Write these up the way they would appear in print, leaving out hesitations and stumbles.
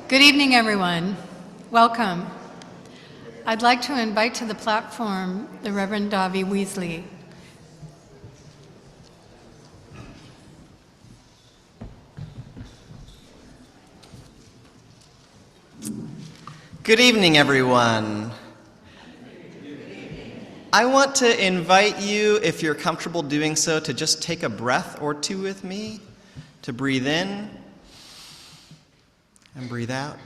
Good evening, everyone. Welcome. I'd like to invite to the platform the Reverend Davi Weasley. Good evening, everyone. I want to invite you, if you're comfortable doing so, to just take a breath or two with me, to breathe in and breathe out,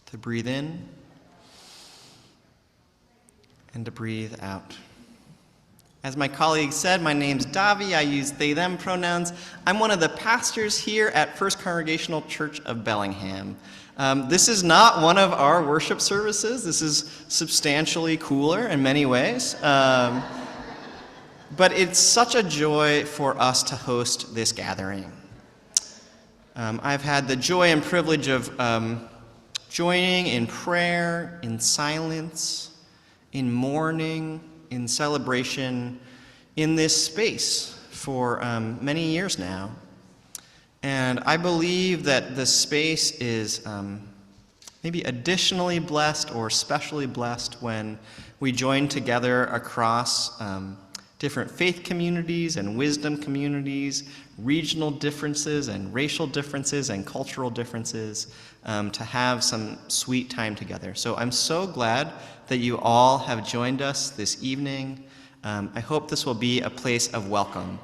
to breathe in and to breathe out. As my colleague said, my name's Davi. I use they, them pronouns. I'm one of the pastors here at First Congregational Church of Bellingham. This is not one of our worship services. This is substantially cooler in many ways. But it's such a joy for us to host this gathering. I've had the joy and privilege of joining in prayer, in silence, in mourning, in celebration, in this space for many years now. And I believe that the space is maybe additionally blessed or specially blessed when we join together across different faith communities and wisdom communities, regional differences and racial differences and cultural differences, to have some sweet time together. So I'm so glad that you all have joined us this evening. I hope this will be a place of welcome.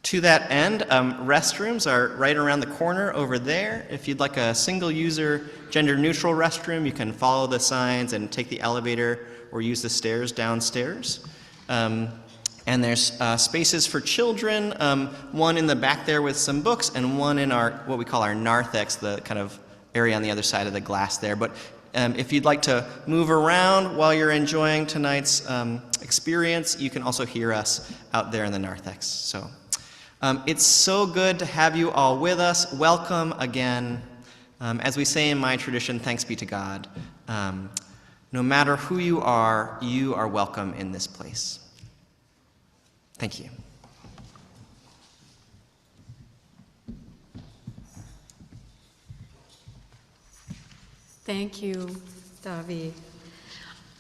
To that end, restrooms are right around the corner over there. If you'd like a single-user, gender-neutral restroom, you can follow the signs and take the elevator or use the stairs downstairs. And there's spaces for children, one in the back there with some books, and one in our what we call our narthex, the kind of area on the other side of the glass there. But if you'd like to move around while you're enjoying tonight's experience, you can also hear us out there in the narthex. So it's so good to have you all with us. Welcome again. As we say in my tradition, thanks be to God. No matter who you are welcome in this place. Thank you. Thank you, Davi.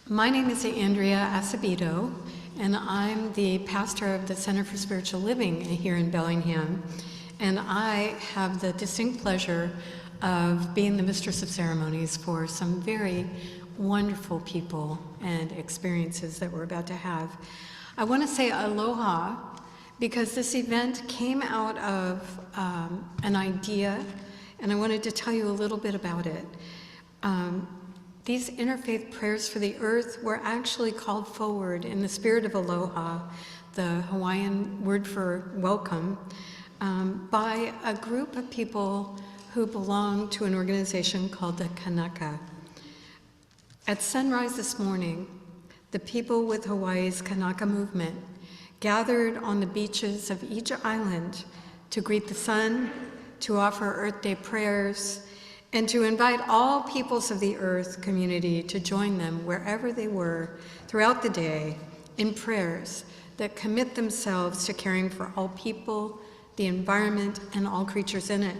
My name is Andrea Acevedo, and I'm the pastor of the Center for Spiritual Living here in Bellingham. And I have the distinct pleasure of being the mistress of ceremonies for some very wonderful people and experiences that we're about to have. I want to say aloha because this event came out of an idea, and I wanted to tell you a little bit about it. These interfaith prayers for the earth were actually called forward in the spirit of aloha, the Hawaiian word for welcome, by a group of people who belong to an organization called the Kanaka. At sunrise this morning, the people with Hawaii's Kanaka movement gathered on the beaches of each island to greet the sun, to offer Earth Day prayers, and to invite all peoples of the Earth community to join them wherever they were throughout the day in prayers that commit themselves to caring for all people, the environment, and all creatures in it.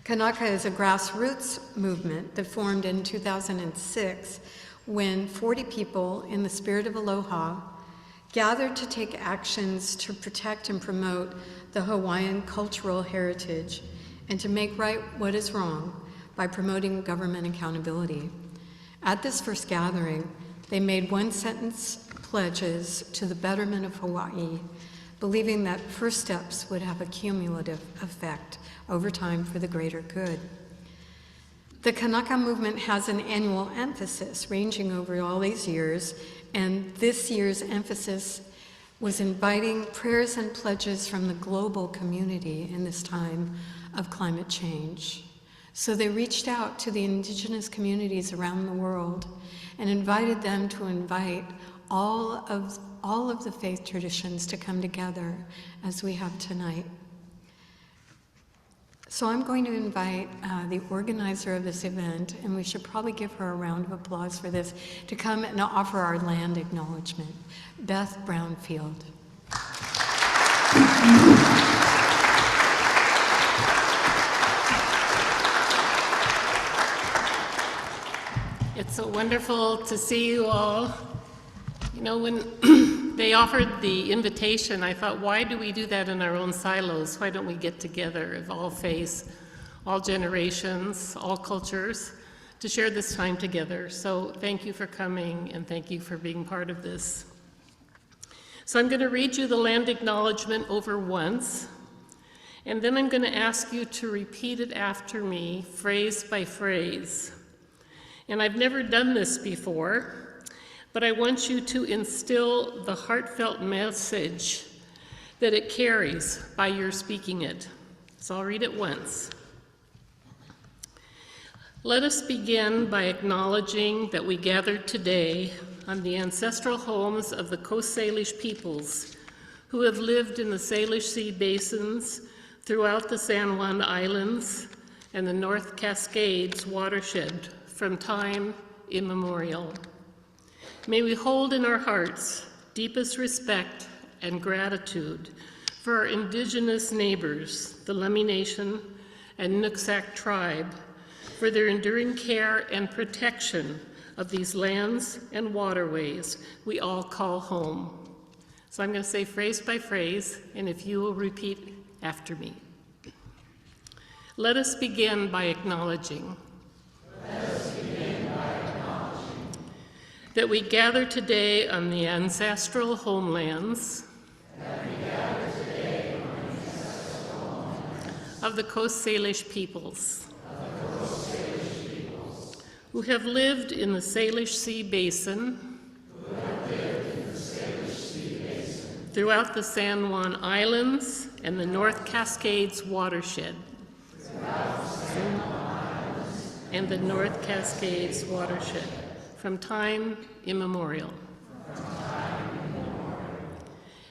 Kanaka is a grassroots movement that formed in 2006 when 40 people in the spirit of aloha gathered to take actions to protect and promote the Hawaiian cultural heritage and to make right what is wrong by promoting government accountability. At this first gathering, they made one-sentence pledges to the betterment of Hawaii, believing that first steps would have a cumulative effect over time for the greater good. The Kanaka movement has an annual emphasis ranging over all these years, and this year's emphasis was inviting prayers and pledges from the global community in this time of climate change. So they reached out to the indigenous communities around the world and invited them to invite all of the faith traditions to come together as we have tonight. So I'm going to invite the organizer of this event, and we should probably give her a round of applause for this, to come and offer our land acknowledgement. Beth Brownfield. So wonderful to see you all. You know, when they offered the invitation, I thought, why do we do that in our own silos? Why don't we get together of all faiths, all generations, all cultures, to share this time together? So thank you for coming, and thank you for being part of this. So I'm going to read you the land acknowledgement over once, and then I'm going to ask you to repeat it after me, phrase by phrase. And I've never done this before, but I want you to instill the heartfelt message that it carries by your speaking it. So I'll read it once. Let us begin by acknowledging that we gathered today on the ancestral homes of the Coast Salish peoples who have lived in the Salish Sea basins throughout the San Juan Islands and the North Cascades watershed from time immemorial. May we hold in our hearts deepest respect and gratitude for our indigenous neighbors, the Lummi Nation and Nooksack tribe, for their enduring care and protection of these lands and waterways we all call home. So I'm going to say phrase by phrase, and if you will repeat after me. Let us begin by acknowledging that we gather today on the ancestral homelands of the Coast Salish peoples, who have lived in the Salish Sea basin throughout the San Juan Islands and the North Cascades watershed. From time immemorial.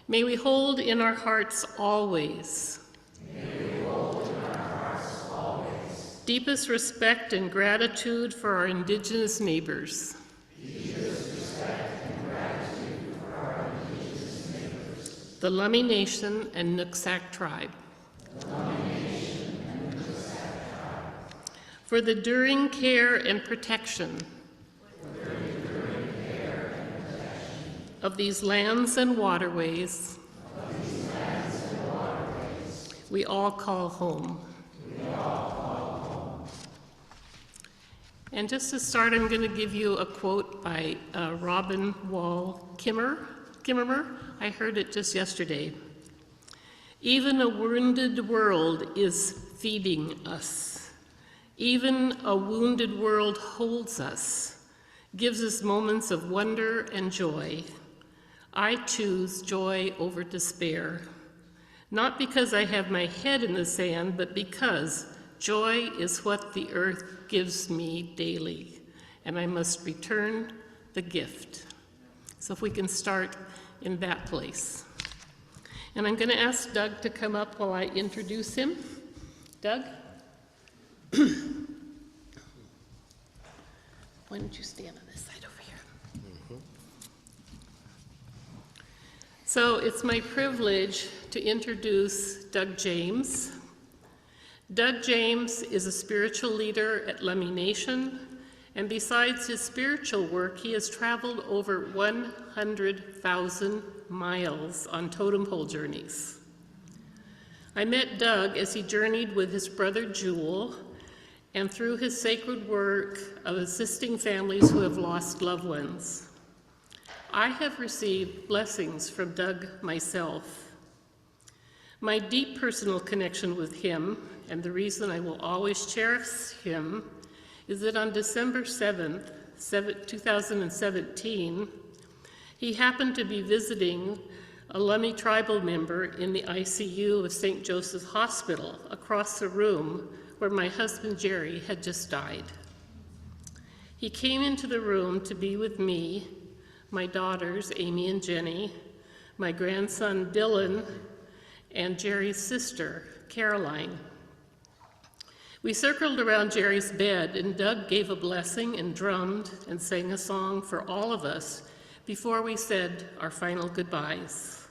May we hold in our hearts always deepest respect and gratitude for our indigenous neighbors. The Lummi Nation and Nooksack tribe. For the enduring care and protection of these lands and waterways we all call home. And just to start, I'm going to give you a quote by Robin Wall Kimmerer. I heard it just yesterday. Even a wounded world is feeding us. Even a wounded world holds us, gives us moments of wonder and joy. I choose joy over despair, not because I have my head in the sand, but because joy is what the earth gives me daily, and I must return the gift. So if we can start in that place. And I'm going to ask Doug to come up while I introduce him. Doug? Why don't you stand on this side over here? So it's my privilege to introduce Doug James. Doug James is a spiritual leader at Lummi Nation, and besides his spiritual work, he has traveled over 100,000 miles on totem pole journeys. I met Doug as he journeyed with his brother Jewel, and through his sacred work of assisting families who have lost loved ones. I have received blessings from Doug myself. My deep personal connection with him, and the reason I will always cherish him, is that on December 7th, 2017, he happened to be visiting a Lummi tribal member in the ICU of St. Joseph's Hospital across the room where my husband Jerry had just died. He came into the room to be with me, my daughters, Amy and Jenny, my grandson Dylan, and Jerry's sister, Caroline. We circled around Jerry's bed, and Doug gave a blessing and drummed and sang a song for all of us before we said our final goodbyes.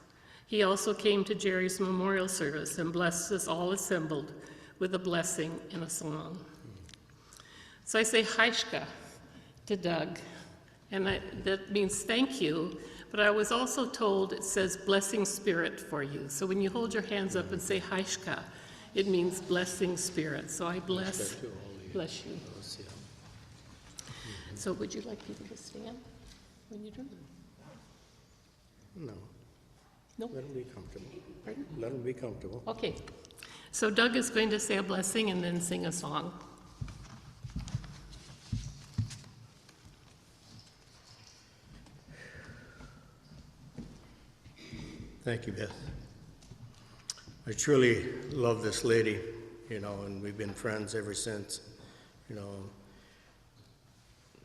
He also came to Jerry's memorial service and blessed us all assembled with a blessing and a song. So I say, Haishka, to Doug. And that means thank you, but I was also told it says blessing spirit for you. So when you hold your hands up and say Haishka, it means blessing spirit. So I bless you. So would you like people to stand when you do? No. No? Let them be comfortable. Pardon? Let them be comfortable. Okay. So Doug is going to say a blessing and then sing a song. Thank you, Beth. I truly love this lady, and we've been friends ever since,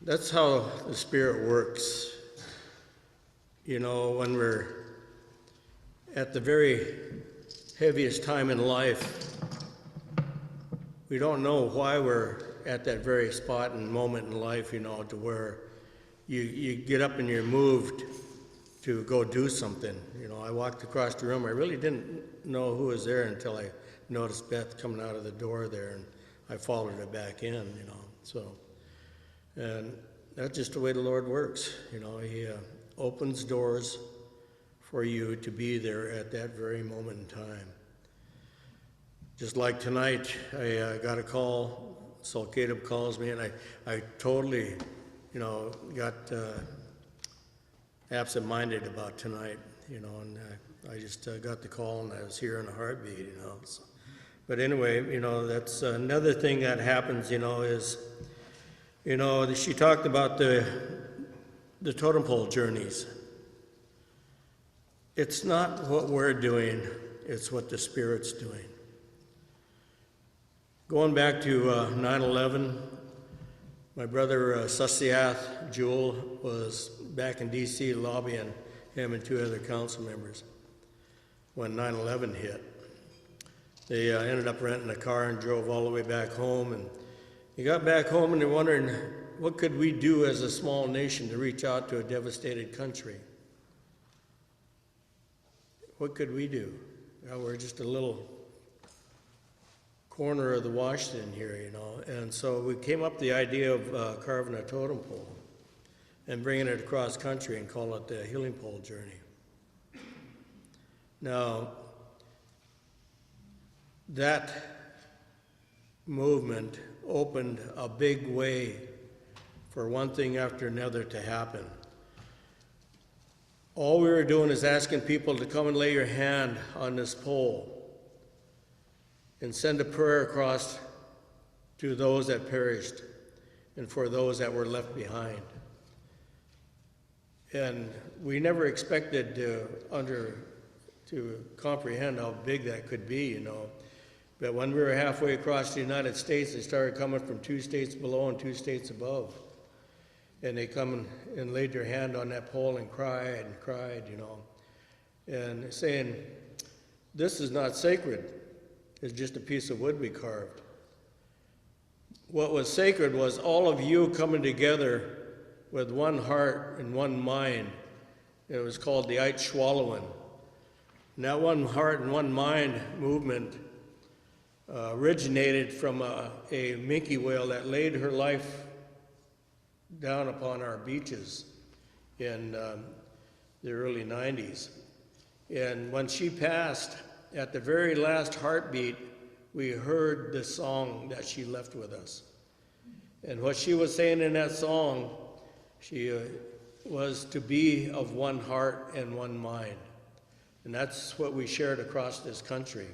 That's how the Spirit works. When we're at the very heaviest time in life, we don't know why we're at that very spot and moment in life, to where you get up and you're moved to go do something. I walked across the room. I really didn't know who was there until I noticed Beth coming out of the door there, and I followed her back in, And that's just the way the Lord works. He opens doors for you to be there at that very moment in time. Just like tonight, I got a call. So Caleb calls me, and I totally, got absent-minded about tonight, and I just got the call, and I was here in a heartbeat, So, but anyway, that's another thing that happens, is, she talked about the totem pole journeys. It's not what we're doing, it's what the Spirit's doing. Going back to 9/11, my brother Sasiath Jewel was back in D.C. lobbying him and two other council members when 9/11 hit. They ended up renting a car and drove all the way back home. And they got back home and they're wondering, what could we do as a small nation to reach out to a devastated country? What could we do? We're just a little corner of the Washington here, And so we came up with the idea of carving a totem pole and bringing it across country and call it the Healing Pole Journey. Now, that movement opened a big way for one thing after another to happen. All we were doing is asking people to come and lay your hand on this pole and send a prayer across to those that perished and for those that were left behind. And we never expected to comprehend how big that could be, But when we were halfway across the United States, they started coming from 2 states below and 2 states above. And they come and laid their hand on that pole and cried, and saying, this is not sacred. It's just a piece of wood we carved. What was sacred was all of you coming together with one heart and one mind. It was called the Eitschwallowen. And that one heart and one mind movement originated from a minke whale that laid her life down upon our beaches in the early 90s. And when she passed, at the very last heartbeat, we heard the song that she left with us. And what she was saying in that song, she was to be of one heart and one mind. And that's what we shared across this country.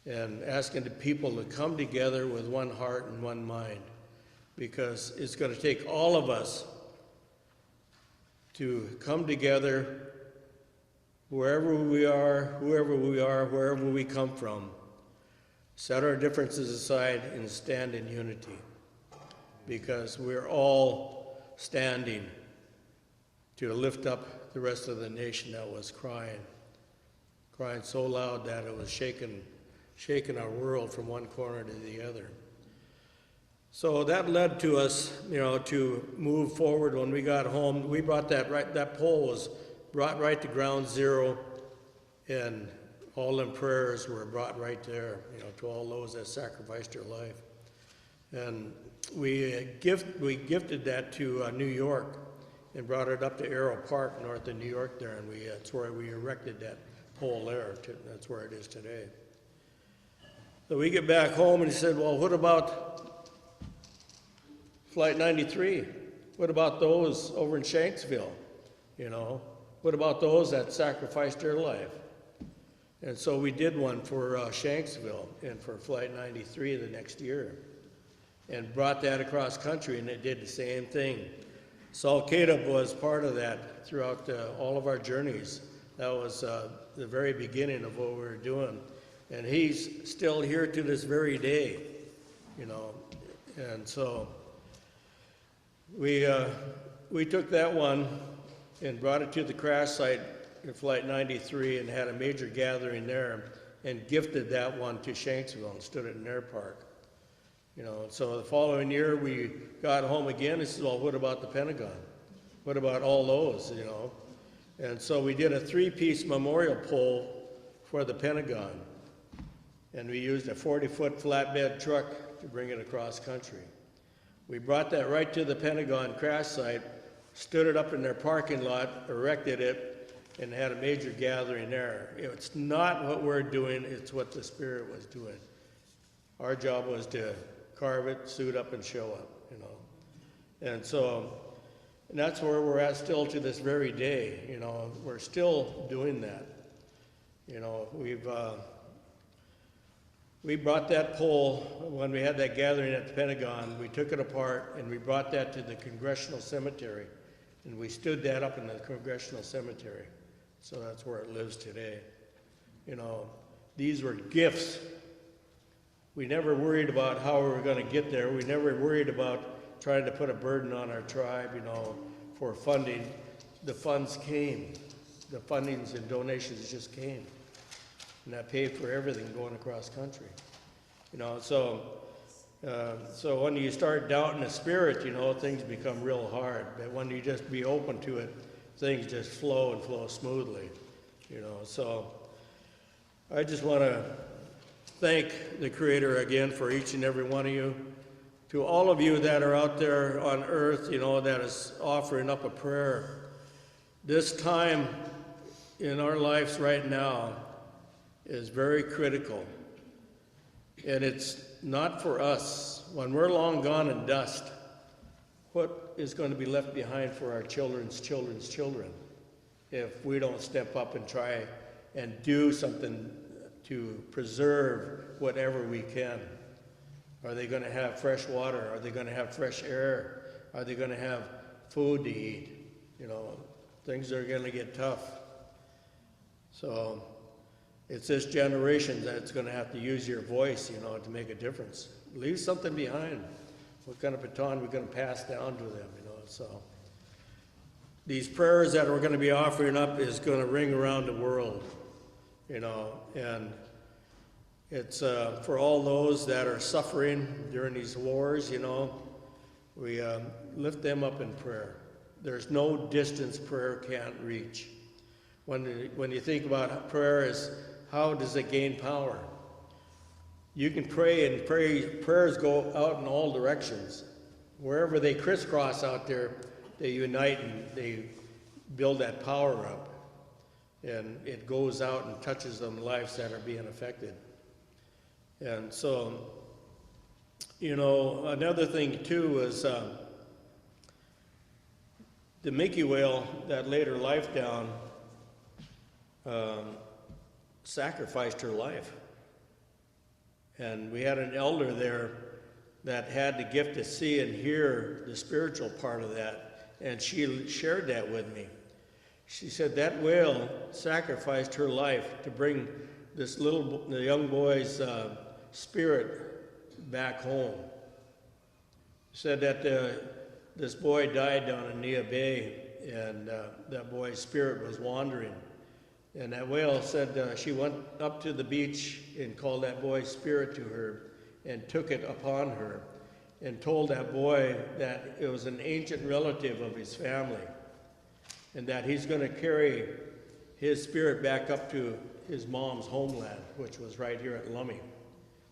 And asking the people to come together with one heart and one mind. Because it's going to take all of us to come together wherever we are, whoever we are, wherever we come from, set our differences aside and stand in unity. Because we're all standing to lift up the rest of the nation that was crying so loud that it was shaking our world from one corner to the other. So that led to us, to move forward. When we got home, we brought that pole was brought right to ground zero, and all them prayers were brought right there, to all those that sacrificed their life. And we gifted that to New York and brought it up to Arrow Park, north of New York there, and that's where we erected that pole there. That's where it is today. So we get back home and he said, well, what about Flight 93? What about those over in Shanksville? You know, what about those that sacrificed their life? And so we did one for Shanksville and for Flight 93 the next year, and brought that across country, and it did the same thing. Saul Caleb was part of that throughout all of our journeys. That was the very beginning of what we were doing. And he's still here to this very day, you know. And so we took that one and brought it to the crash site in Flight 93 and had a major gathering there and gifted that one to Shanksville and stood it in their park. You know, so the following year we got home again and said, well, what about the Pentagon? What about all those, you know? And so we did a 3-piece memorial pole for the Pentagon. And we used a 40-foot flatbed truck to bring it across country. We brought that right to the Pentagon crash site, stood it up in their parking lot, erected it, and had a major gathering there. It's not what we're doing, it's what the Spirit was doing. Our job was to carve it, suit up, and show up, you know. And so, and that's where we're at still to this very day, you know. We're still doing that. You know, we brought that pole, when we had that gathering at the Pentagon, we took it apart and we brought that to the Congressional Cemetery. And we stood that up in the Congressional Cemetery. So that's where it lives today. You know, these were gifts. We never worried about how we were going to get there. We never worried about trying to put a burden on our tribe, you know, for funding. The funds came. The fundings and donations just came. And that paid for everything going across country. You know, so when you start doubting the Spirit, you know, things become real hard. But when you just be open to it, things just flow and flow smoothly. You know, so I just want to thank the Creator again for each and every one of you. To all of you that are out there on earth, you know, that is offering up a prayer. This time in our lives right now is very critical. And it's not for us. When we're long gone in dust, what is going to be left behind for our children's children's children if we don't step up and try and do something to preserve whatever we can? Are they going to have fresh water? Are they going to have fresh air? Are they going to have food to eat? You know, things are going to get tough. So it's this generation that's going to have to use your voice, you know, to make a difference. Leave something behind. What kind of baton we're going to pass down to them, you know? So these prayers that we're going to be offering up is going to ring around the world, you know, and it's for all those that are suffering during these wars, you know, we lift them up in prayer. There's no distance prayer can't reach. When you think about prayer as how does it gain power? You can pray, and prayers go out in all directions. Wherever they crisscross out there, they unite and they build that power up. And it goes out and touches them lives that are being affected. And so, you know, another thing too is the Mickey whale that laid her life down sacrificed her life. And we had an elder there that had the gift to see and hear the spiritual part of that, and she shared that with me. She said that whale sacrificed her life to bring this the young boy's spirit back home. Said that this boy died down in Nia Bay, and that boy's spirit was wandering. And that whale said she went up to the beach and called that boy's spirit to her and took it upon her and told that boy that it was an ancient relative of his family and that he's going to carry his spirit back up to his mom's homeland, which was right here at Lummi.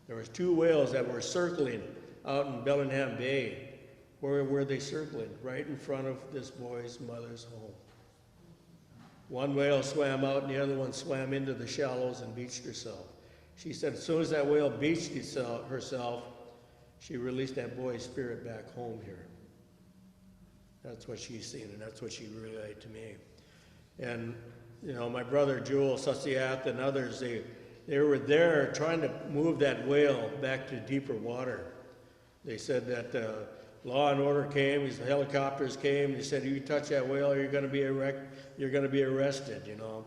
There was 2 whales that were circling out in Bellingham Bay. Where were they circling? Right in front of this boy's mother's home. One whale swam out and the other one swam into the shallows and beached herself. She said as soon as that whale beached herself, she released that boy's spirit back home here. That's what she's seen, and that's what she relayed to me. And, you know, my brother Jewel, Susiath, and others, they were there trying to move that whale back to deeper water. They said that law and order came, these helicopters came, they said, you touch that whale, you're going to be arrested, you know.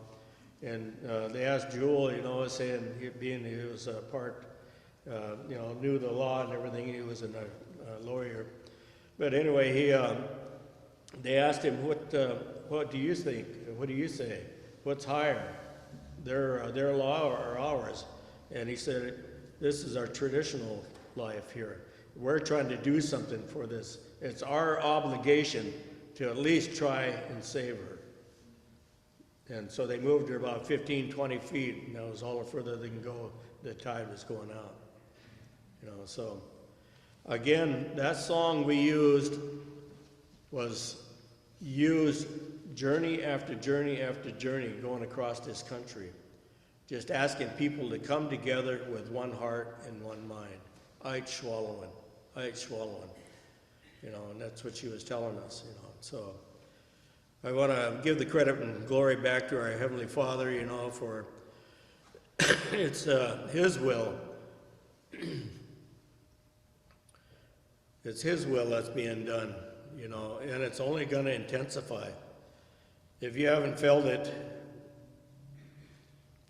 And they asked Jewel, you know, saying, being he was a part, you know, knew the law and everything, he was a lawyer. But anyway, they asked him, what do you think? What do you say? What's higher, their law or ours? And he said, this is our traditional life here. We're trying to do something for this. It's our obligation to at least try and save her. And so they moved her about 15, 20 feet, and that was all the further they can go. The tide was going out. You know, so again, that song we used was used journey after journey after journey going across this country, just asking people to come together with one heart and one mind. Ait swallowing, you know, and that's what she was telling us, you know. So I want to give the credit and glory back to our Heavenly Father, you know, for it's His will. It's His will that's being done, you know, and it's only going to intensify. If you haven't felt it,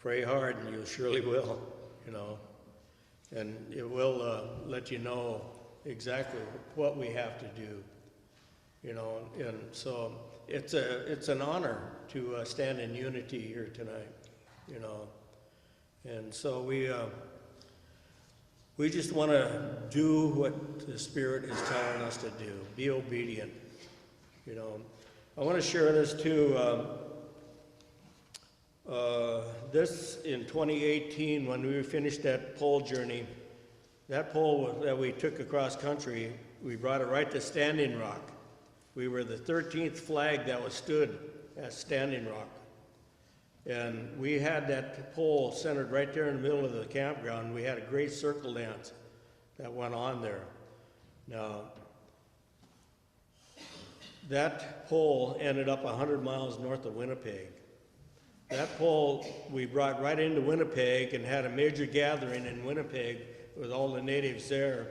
pray hard and you surely will, you know, and it will let you know exactly what we have to do, you know, and so it's an honor to stand in unity here tonight, you know, and so we just want to do what the Spirit is telling us to do, be obedient, you know. I want to share this too. This in 2018, when we finished that pole journey, that pole that we took across country, we brought it right to Standing Rock. We were the 13th flag that was stood at Standing Rock. And we had that pole centered right there in the middle of the campground. We had a great circle dance that went on there. Now, that pole ended up 100 miles north of Winnipeg. That pole we brought right into Winnipeg and had a major gathering in Winnipeg with all the natives there.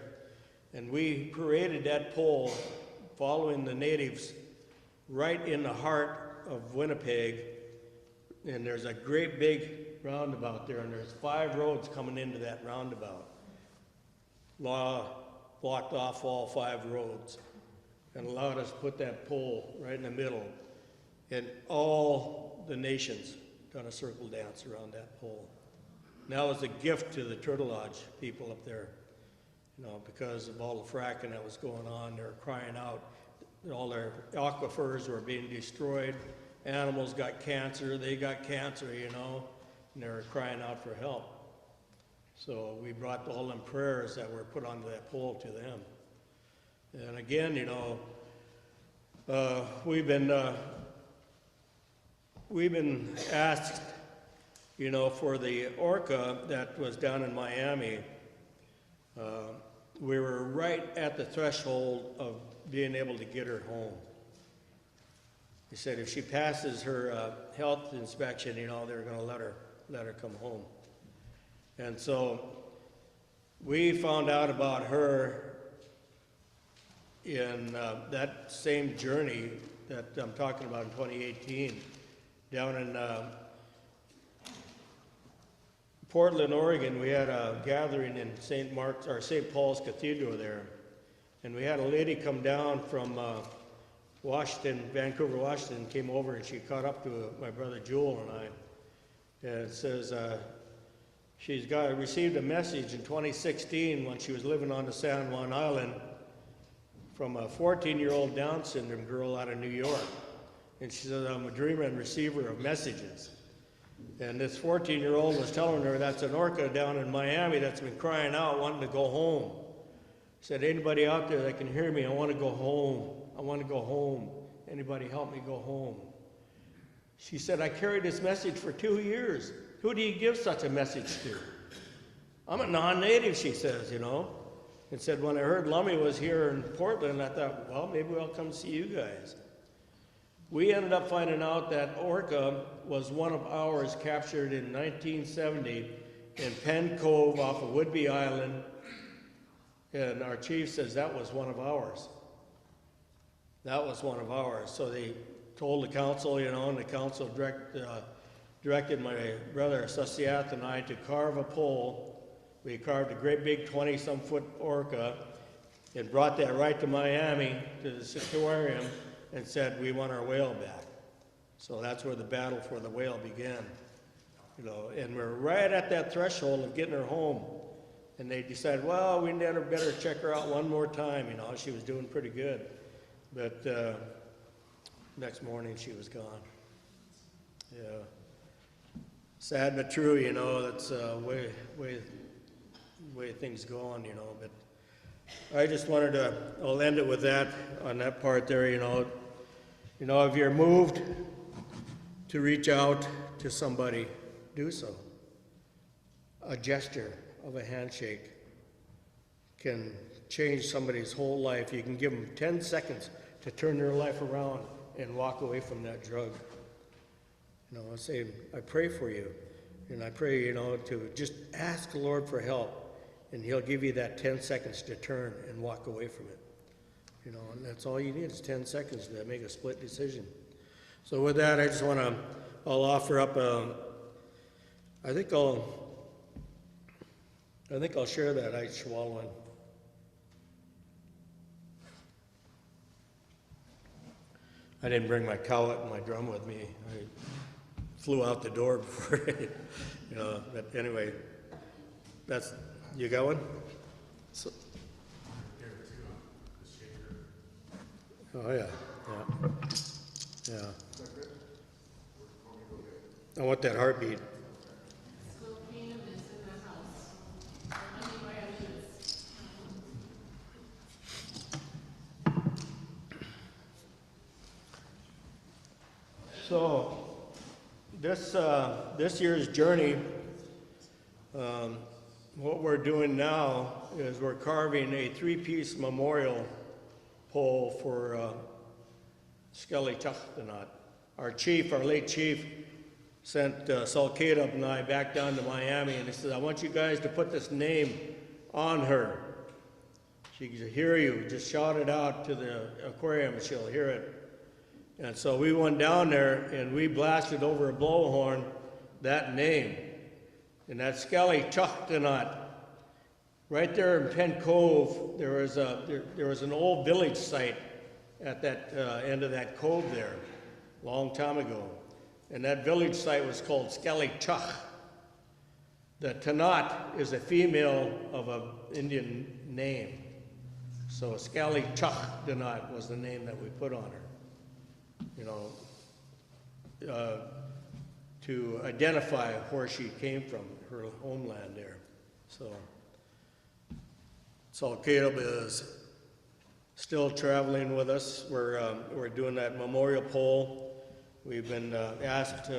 And we paraded that pole following the natives right in the heart of Winnipeg. And there's a great big roundabout there, and there's 5 roads coming into that roundabout. Law blocked off all 5 roads and allowed us to put that pole right in the middle. And all the nations done a circle dance around that pole. And that was a gift to the Turtle Lodge people up there, you know, because of all the fracking that was going on. They were crying out. All their aquifers were being destroyed. Animals got cancer, they got cancer, you know, and they were crying out for help. So we brought all them prayers that were put onto that pole to them. And again, you know, we've been asked, you know, for the orca that was down in Miami. We were right at the threshold of being able to get her home. He said if she passes her health inspection, you know, they're going to let her come home. And so we found out about her in that same journey that I'm talking about in 2018, down in Portland, Oregon. We had a gathering in St. Paul's Cathedral there, and we had a lady come down from Vancouver, Washington, came over and she caught up to my brother Jewel and I, and it says she's received a message in 2016 when she was living on the San Juan Island from a 14-year-old Down syndrome girl out of New York. And she said, I'm a dreamer and receiver of messages. And this 14-year-old was telling her that's an orca down in Miami that's been crying out, wanting to go home. Said, anybody out there that can hear me, I want to go home. I want to go home. Anybody help me go home? She said, I carried this message for 2 years. Who do you give such a message to? I'm a non-native, she says, you know. And said, when I heard Lummi was here in Portland, I thought, well, maybe I'll come see you guys. We ended up finding out that orca was one of ours captured in 1970 in Penn Cove off of Whidbey Island. And our chief says that was one of ours. That was one of ours. So they told the council, you know, and the council directed my brother Susiath and I to carve a pole. We carved a great big 20-some foot orca and brought that right to Miami to the aquarium and said, we want our whale back. So that's where the battle for the whale began. You know, and we're right at that threshold of getting her home. And they decided, well, we better check her out one more time. You know, she was doing pretty good. But next morning she was gone. Yeah. Sad but true, you know, that's way things go on, you know. But I just wanted to, I'll end it with that, on that part there, you know. You know, if you're moved to reach out to somebody, do so. A gesture of a handshake can change somebody's whole life. You can give them 10 seconds to turn their life around and walk away from that drug. You know, I say, I pray for you. And I pray, you know, to just ask the Lord for help. And he'll give you that 10 seconds to turn and walk away from it. You know, and that's all you need is 10 seconds to make a split decision. So with that, I just want to, I'll offer up I think I'll share that Schwalwin. I didn't bring my cowlet and my drum with me. I flew out the door before, you know, but anyway, that's, you got one? So, oh yeah, yeah. I want that heartbeat. So this year's journey, what we're doing now is we're carving a 3-piece memorial pole for Skelly Chachtanat. Our chief, our late chief, sent Saul Caleb and I back down to Miami, and he said, I want you guys to put this name on her. She can hear you. Just shout it out to the aquarium and she'll hear it. And so we went down there and we blasted over a blowhorn that name. And that's Skelly Chachtanat. Right there in Penn Cove, there was an old village site at that end of that cove there, a long time ago. And that village site was called Skelly Chach. The Tanat is a female of an Indian name. So Skelly Chachtanat was the name that we put on her. You know, to identify where she came from, her homeland there. So Saul Caleb is still traveling with us. We're doing that memorial pole. We've been asked,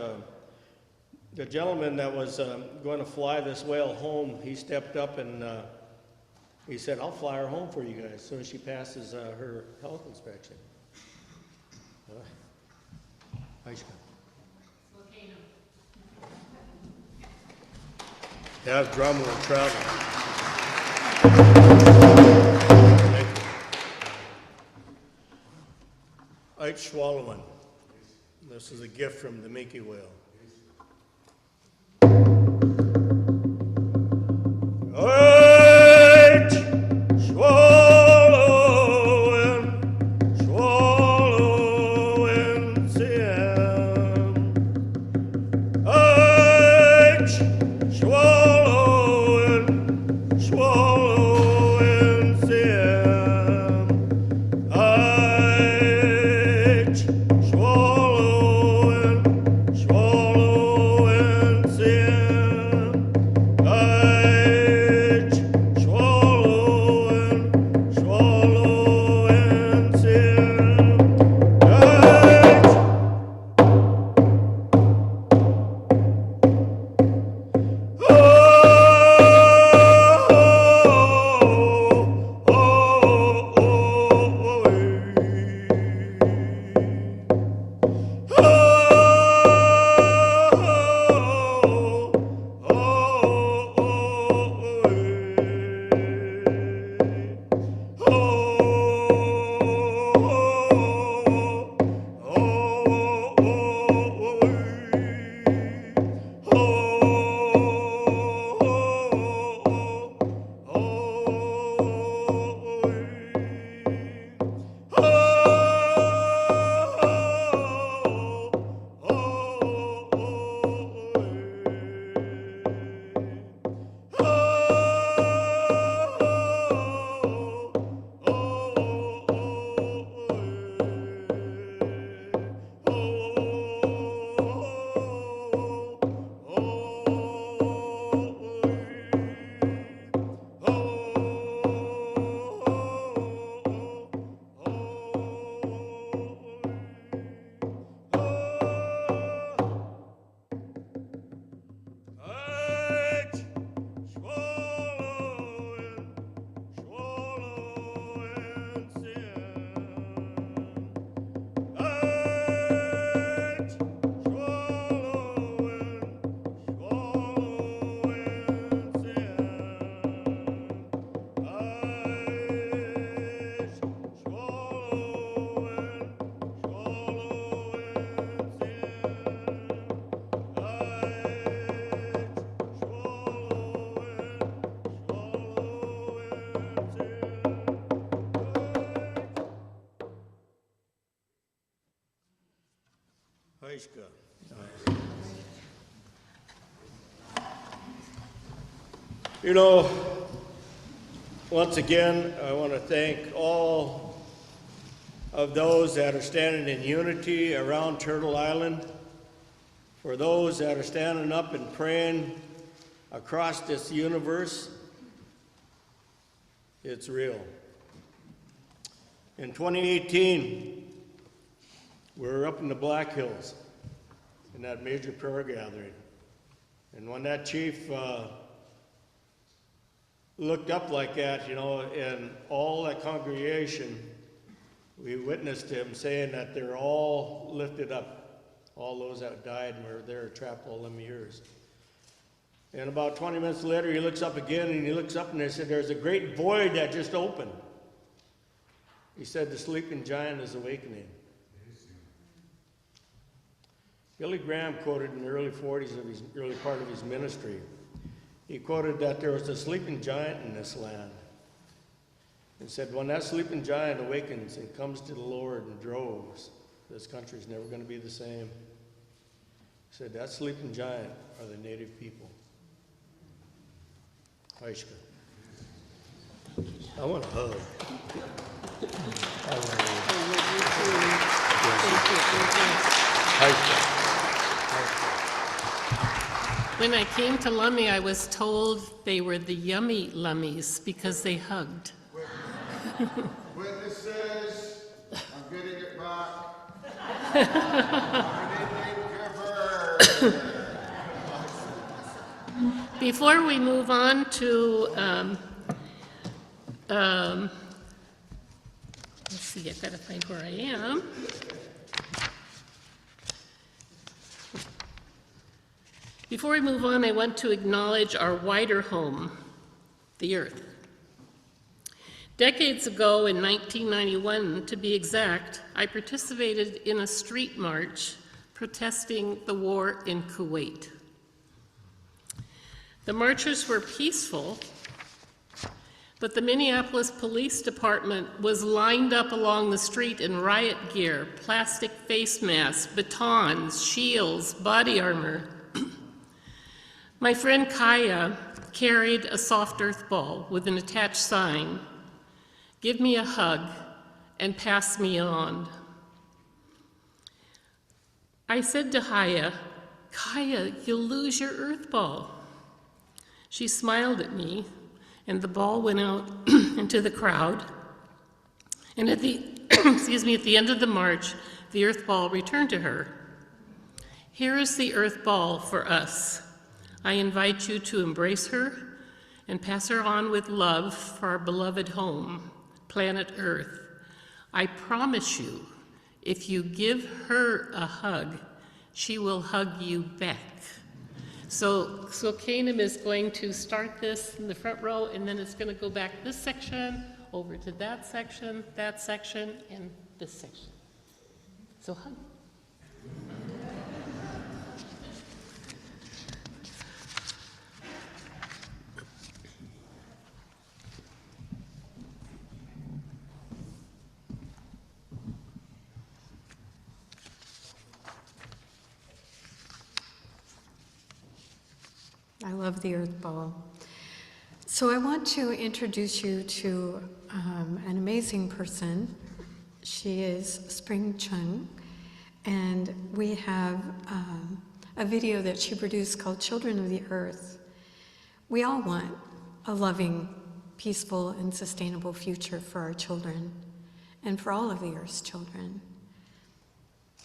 the gentleman that was going to fly this whale home, he stepped up and he said, I'll fly her home for you guys as soon as she passes her health inspection. That drum will travel. Ike Schwalwin. This is a gift from the Minke whale. Ike Schwalwin, Schwalwin, Siam. Ike Schwalwin, Schwalwin, Siam. Ike Schwalwin, Schwalwin, Siam. Ike Aishka. You know, once again, I want to thank all of those that are standing in unity around Turtle Island, for those that are standing up and praying across this universe. It's real. In 2018, we were up in the Black Hills in that major prayer gathering. And when that chief looked up like that, you know, and all that congregation, we witnessed him saying that they're all lifted up, all those that died and were there trapped all them years. And about 20 minutes later, he looks up again, and he looks up and they said, there's a great void that just opened. He said, the sleeping giant is awakening. Billy Graham quoted in the early 40s of his early part of his ministry. He quoted that there was a sleeping giant in this land. And said, when that sleeping giant awakens and comes to the Lord in droves, this country's never going to be the same. He said, that sleeping giant are the native people. Aishka. I want a hug. When I came to Lummi, I was told they were the yummy Lummies because they hugged. Witnesses, I'm getting it back. Before we move on to, let's see, I've got to find where I am. Before we move on, I want to acknowledge our wider home, the Earth. Decades ago, in 1991 to be exact, I participated in a street march protesting the war in Kuwait. The marchers were peaceful, but the Minneapolis Police Department was lined up along the street in riot gear, plastic face masks, batons, shields, body armor. My friend Kaya carried a soft earth ball with an attached sign, "Give me a hug and pass me on." I said to Kaya, you'll lose your earth ball. She smiled at me, and the ball went out into the crowd. And at the, at the end of the march, the earth ball returned to her. Here is the earth ball for us. I invite you to embrace her and pass her on with love for our beloved home, planet Earth. I promise you, if you give her a hug, she will hug you back. So Canaan is going to start this in the front row, and then it's going to go back this section, over to that section, and this section. So hug. I love the earth ball. So I want to introduce you to an amazing person. She is Spring Chung, and we have a video that she produced called Children of the Earth. We all want a loving, peaceful, and sustainable future for our children, and for all of the Earth's children.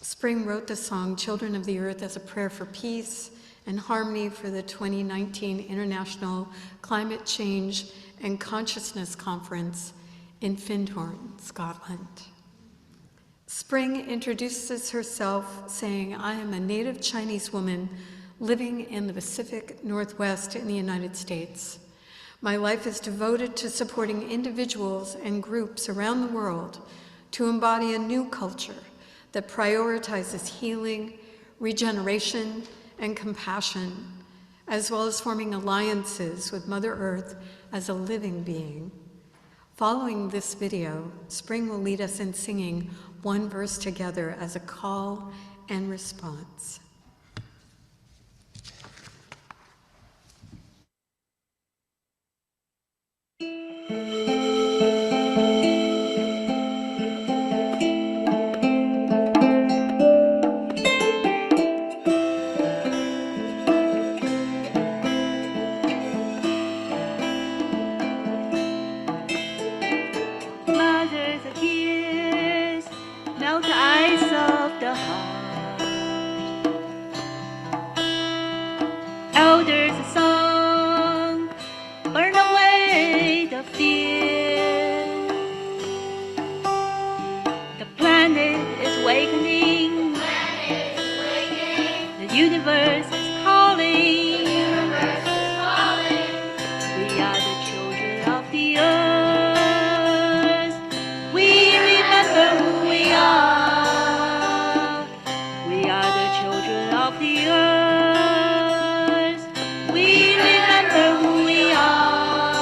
Spring wrote the song Children of the Earth as a prayer for peace and harmony for the 2019 International Climate Change and Consciousness Conference in Findhorn, Scotland. Spring introduces herself saying, "I am a native Chinese woman living in the Pacific Northwest in the United States. My life is devoted to supporting individuals and groups around the world to embody a new culture that prioritizes healing, regeneration, and compassion, as well as forming alliances with Mother Earth as a living being." Following this video, Spring will lead us in singing one verse together as a call and response. Mother's tears melt the ice of the heart. Elders' song burn away the fear. The planet is awakening. The universe is calling. We are the children of the earth. We remember who we are. We are the children of the earth. We remember who we are.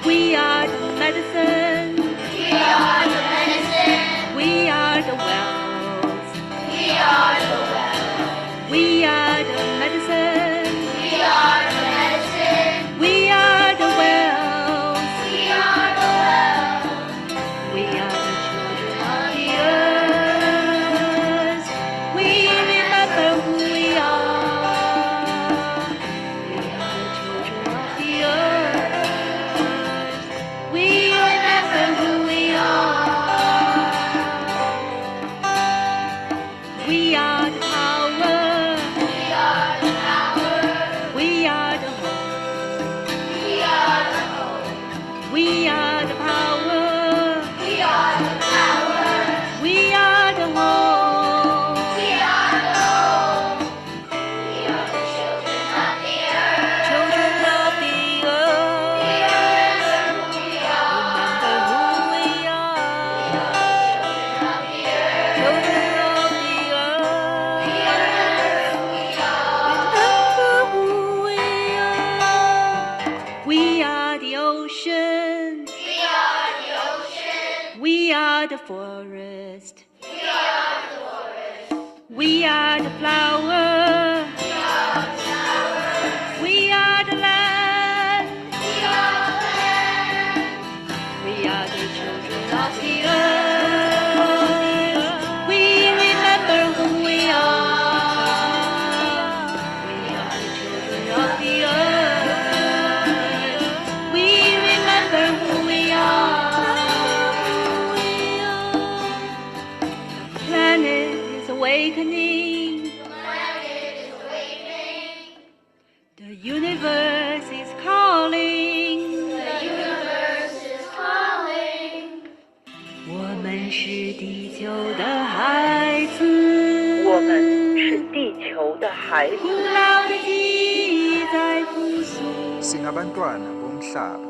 We are the medicine. We are the medicine. We are the wells. We are the wells. We are the medicine. We are the medicine. We are the wells. We are the wells. We are the children of the earth. We remember who we are. We are the children of the earth. We remember who we are. We are the power. We are the power. We are the hope. We are the hope. We are the power. We are the power. We are the hope. We are the hope. We are the children of the earth. Children of the earth. We remember who we are. Remember who we are. We are the children of the earth. Children of the earth. We remember who we are. Remember who we are. We are the ocean. We are the ocean. We are the forest. We are the forest. We are the flower. We are the flower. We are the land. We are the land. We are the children of the earth. We remember who we are. We are the children of the earth. We remember who we are. The planet is awakening. The universe is calling. The universe is calling. 我们是地球的孩子。我们是地球的孩子。古老的记忆在复苏。 Singabantwana bomhlaba.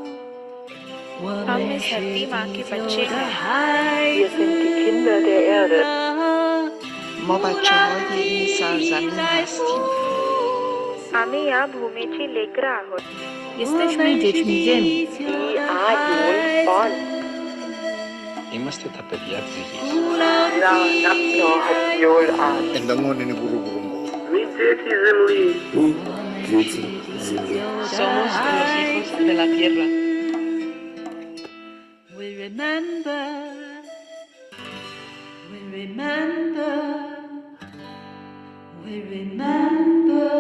我们是地球的孩 Wir 子。 sind die Kinder der Erde. ما बच्चों ही सरजमीन هستیم. आम्ही या भूमीची लेकरं आहोत. Jesteśmy dziećmi ziemi. Die Ajul Bon. Είμαστε τα παιδιά της γης. Ja, napno Ajul An. Ενδαμόν είναι γουρου-γουρου. Ми дети земли. Somos los hijos de la tierra. We remember. We remember. We remember.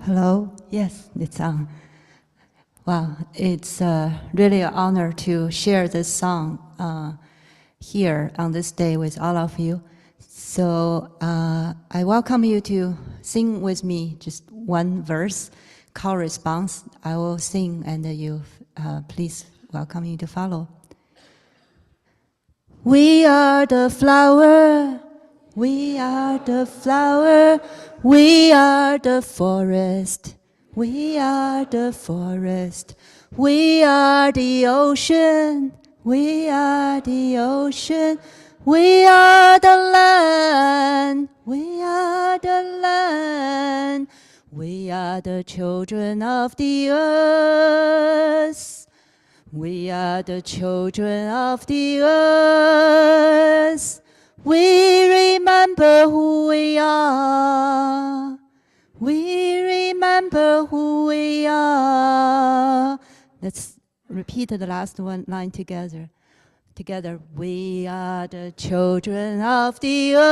Hello. Yes, it's on. Wow, it's really an honor to share this song here on this day with all of you. So I welcome you to sing with me just one verse, call response. I will sing and you please welcome you to follow. We are the flower, we are the flower, we are the forest, We are the forest. We are the ocean. We are the ocean. We are the land. We are the land. We are the children of the earth. We are the children of the earth. We remember who we are. We remember who we are. Let's repeat the last one line together. Together, we are the children of the earth.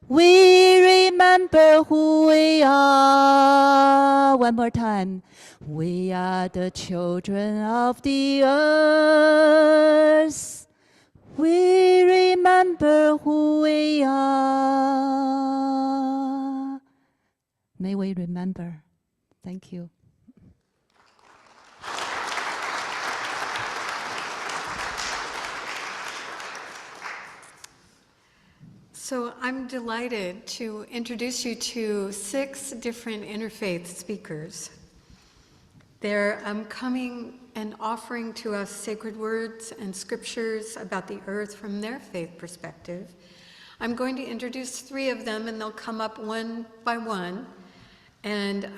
We remember who we are. One more time. We are the children of the earth. We remember who we are. May we remember. Thank you. So I'm delighted to introduce you to 6 different interfaith speakers. They're coming and offering to us sacred words and scriptures about the earth from their faith perspective. I'm going to introduce 3 of them, and they'll come up one by one. And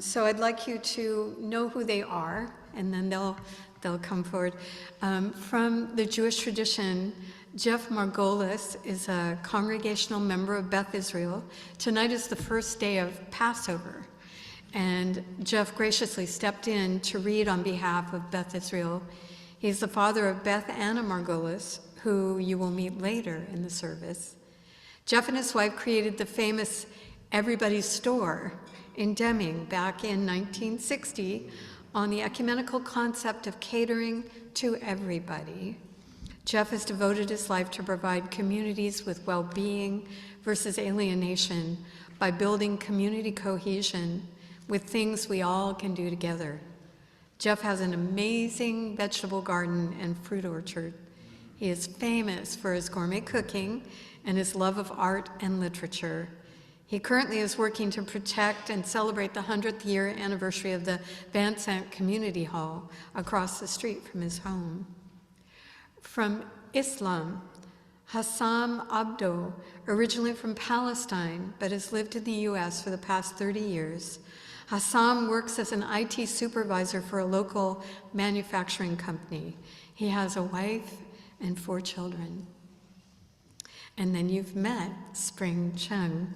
so I'd like you to know who they are, and then they'll come forward. From the Jewish tradition, Jeff Margolis is a congregational member of Beth Israel. Tonight is the first day of Passover, and Jeff graciously stepped in to read on behalf of Beth Israel. He's the father of Beth Anna Margolis, who you will meet later in the service. Jeff and his wife created the famous Everybody's Store in Deming back in 1960 on the ecumenical concept of catering to everybody. Jeff has devoted his life to provide communities with well-being versus alienation by building community cohesion with things we all can do together. Jeff has an amazing vegetable garden and fruit orchard. He is famous for his gourmet cooking and his love of art and literature. He currently is working to protect and celebrate the 100th year anniversary of the Van Sant Community Hall across the street from his home. From Islam, Hassam Abdo, originally from Palestine, but has lived in the US for the past 30 years. Hassam works as an IT supervisor for a local manufacturing company. He has a wife and 4 children. And then you've met Spring Chung,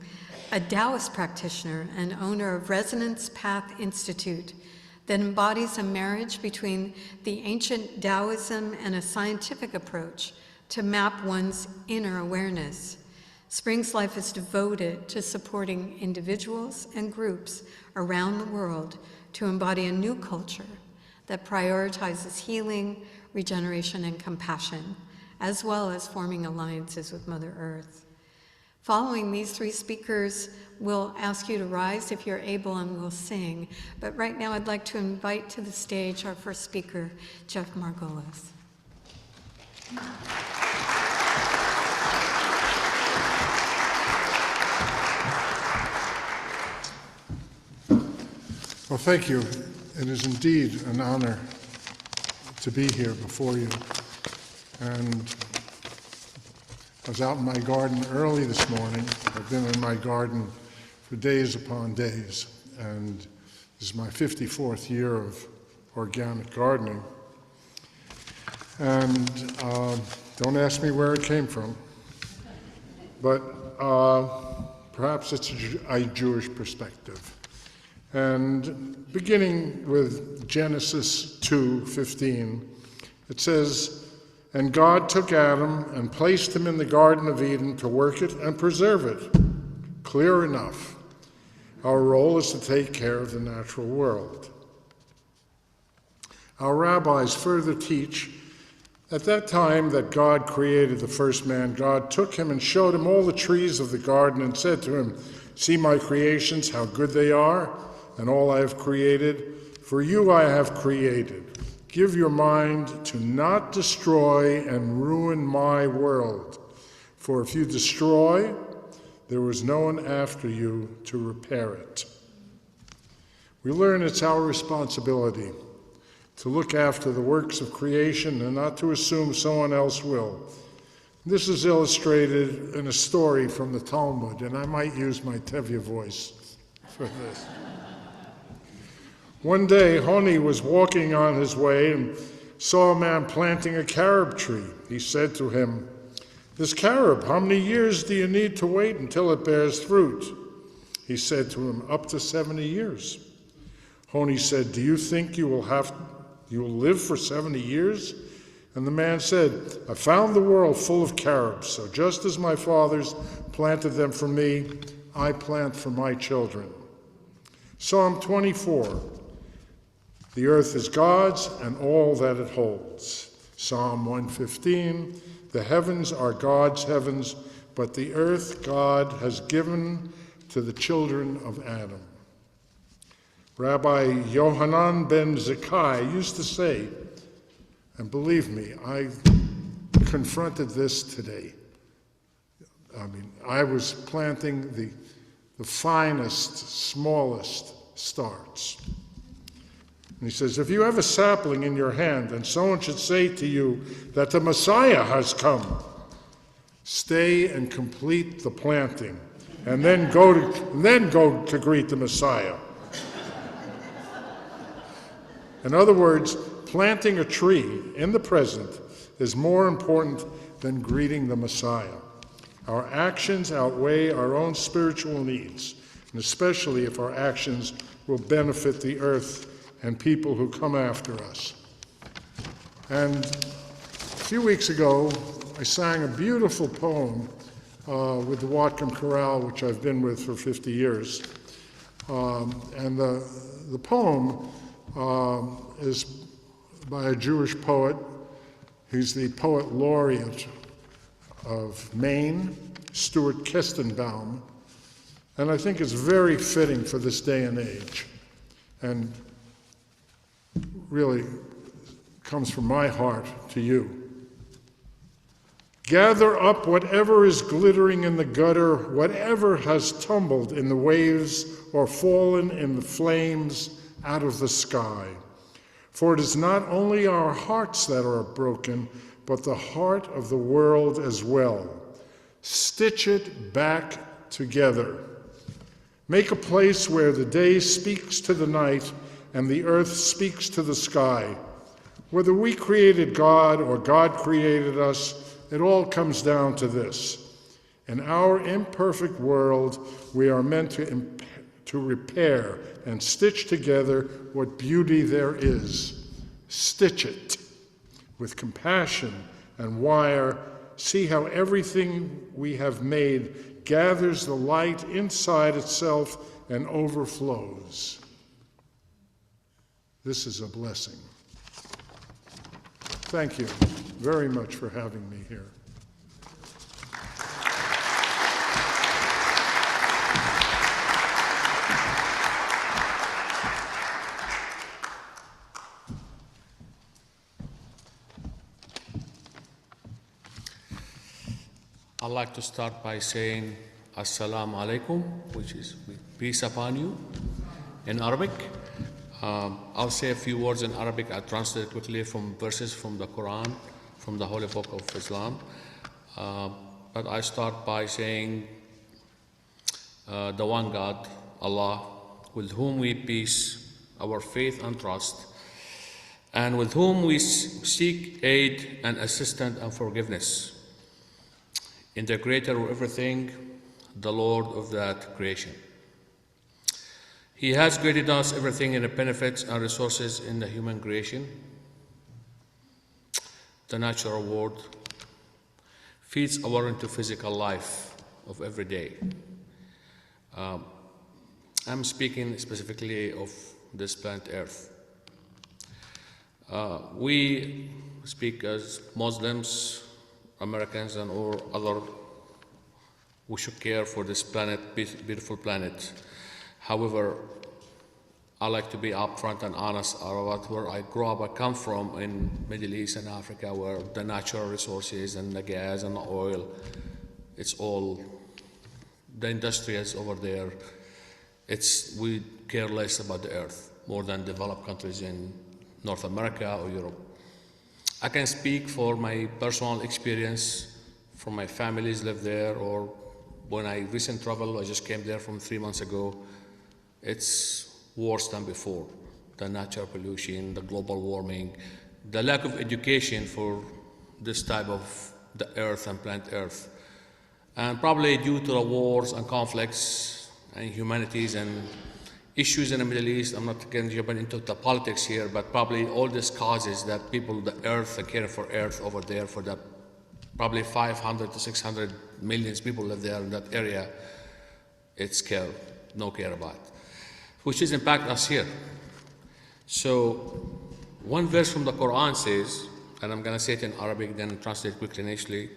a Taoist practitioner and owner of Resonance Path Institute that embodies a marriage between the ancient Taoism and a scientific approach to map one's inner awareness. Spring's life is devoted to supporting individuals and groups around the world to embody a new culture that prioritizes healing, regeneration, and compassion, as well as forming alliances with Mother Earth. Following these 3 speakers, we'll ask you to rise if you're able, and we'll sing. But right now I'd like to invite to the stage our first speaker, Jeff Margolis. Well, thank you. It is indeed an honor to be here before you. And I was out in my garden early this morning. I've been in my garden for days upon days, and this is my 54th year of organic gardening. And don't ask me where it came from, but perhaps it's a Jewish perspective. And beginning with Genesis 2:15, it says, "And God took Adam and placed him in the Garden of Eden to work it and preserve it." Clear enough. Our role is to take care of the natural world. Our rabbis further teach at that time that God created the first man, God took him and showed him all the trees of the garden and said to him, "See my creations, how good they are, and all I have created. For you I have created. Give your mind to not destroy and ruin my world. For if you destroy, there was no one after you to repair it. We learn it's our responsibility to look after the works of creation and not to assume someone else will. This is illustrated in a story from the Talmud, and I might use my Tevye voice for this. One day, Honi was walking on his way and saw a man planting a carob tree. He said to him, "This carob, how many years do you need to wait until it bears fruit?" He said to him, "Up to 70 years. Honi said, "Do you think you will live for 70 years?" And the man said, "I found the world full of carobs, so just as my fathers planted them for me, I plant for my children." Psalm 24, the earth is God's and all that it holds. Psalm 115, the heavens are God's heavens, but the earth God has given to the children of Adam. Rabbi Yohanan ben Zakkai used to say, and believe me, I confronted this today. I was planting the finest, smallest starts. And he says, if you have a sapling in your hand and someone should say to you that the Messiah has come, stay and complete the planting, and then go to greet the Messiah. In other words, planting a tree in the present is more important than greeting the Messiah. Our actions outweigh our own spiritual needs, and especially if our actions will benefit the earth and people who come after us. And a few weeks ago, I sang a beautiful poem with the Whatcom Chorale, which I've been with for 50 years. And the poem is by a Jewish poet. He's the poet laureate of Maine, Stuart Kestenbaum, and I think it's very fitting for this day and age, and really comes from my heart to you. Gather up whatever is glittering in the gutter, whatever has tumbled in the waves or fallen in the flames out of the sky. For it is not only our hearts that are broken, but the heart of the world as well. Stitch it back together. Make a place where the day speaks to the night and the earth speaks to the sky. Whether we created God or God created us, it all comes down to this. In our imperfect world, we are meant to repair and stitch together what beauty there is. Stitch it with compassion and wire. See how everything we have made gathers the light inside itself and overflows. This is a blessing. Thank you very much for having me here. I'd like to start by saying Assalamu alaikum, which is peace upon you in Arabic. I'll say a few words in Arabic. I'll translate quickly from verses from the Quran, from the Holy Book of Islam. But I start by saying the one God, Allah, with whom we peace, our faith and trust, and with whom we seek aid and assistance and forgiveness. In the creator of everything, the Lord of that creation. He has created us everything in the benefits and resources in the human creation. The natural world feeds our into physical life of every day. I'm speaking specifically of this planet Earth. We speak as Muslims, Americans, and all other, we should care for this planet, beautiful planet. However, I like to be upfront and honest about where I grew up. I come from in Middle East and Africa, where the natural resources and the gas and the oil, it's all the industrials over there, we care less about the earth more than developed countries in North America or Europe. I can speak for my personal experience, from my families live there, or when I recently traveled, I just came there from 3 months ago. It's worse than before. The natural pollution, the global warming, the lack of education for this type of the earth and planet earth. And probably due to the wars and conflicts and humanities and issues in the Middle East, I'm not going to jump into the politics here, but probably all these causes that people, the earth, are caring for earth over there for the probably 500 to 600 million people live there in that area. It's care, no care about, which is impact us here. So one verse from the Quran says, and I'm going to say it in Arabic, then translate quickly in English,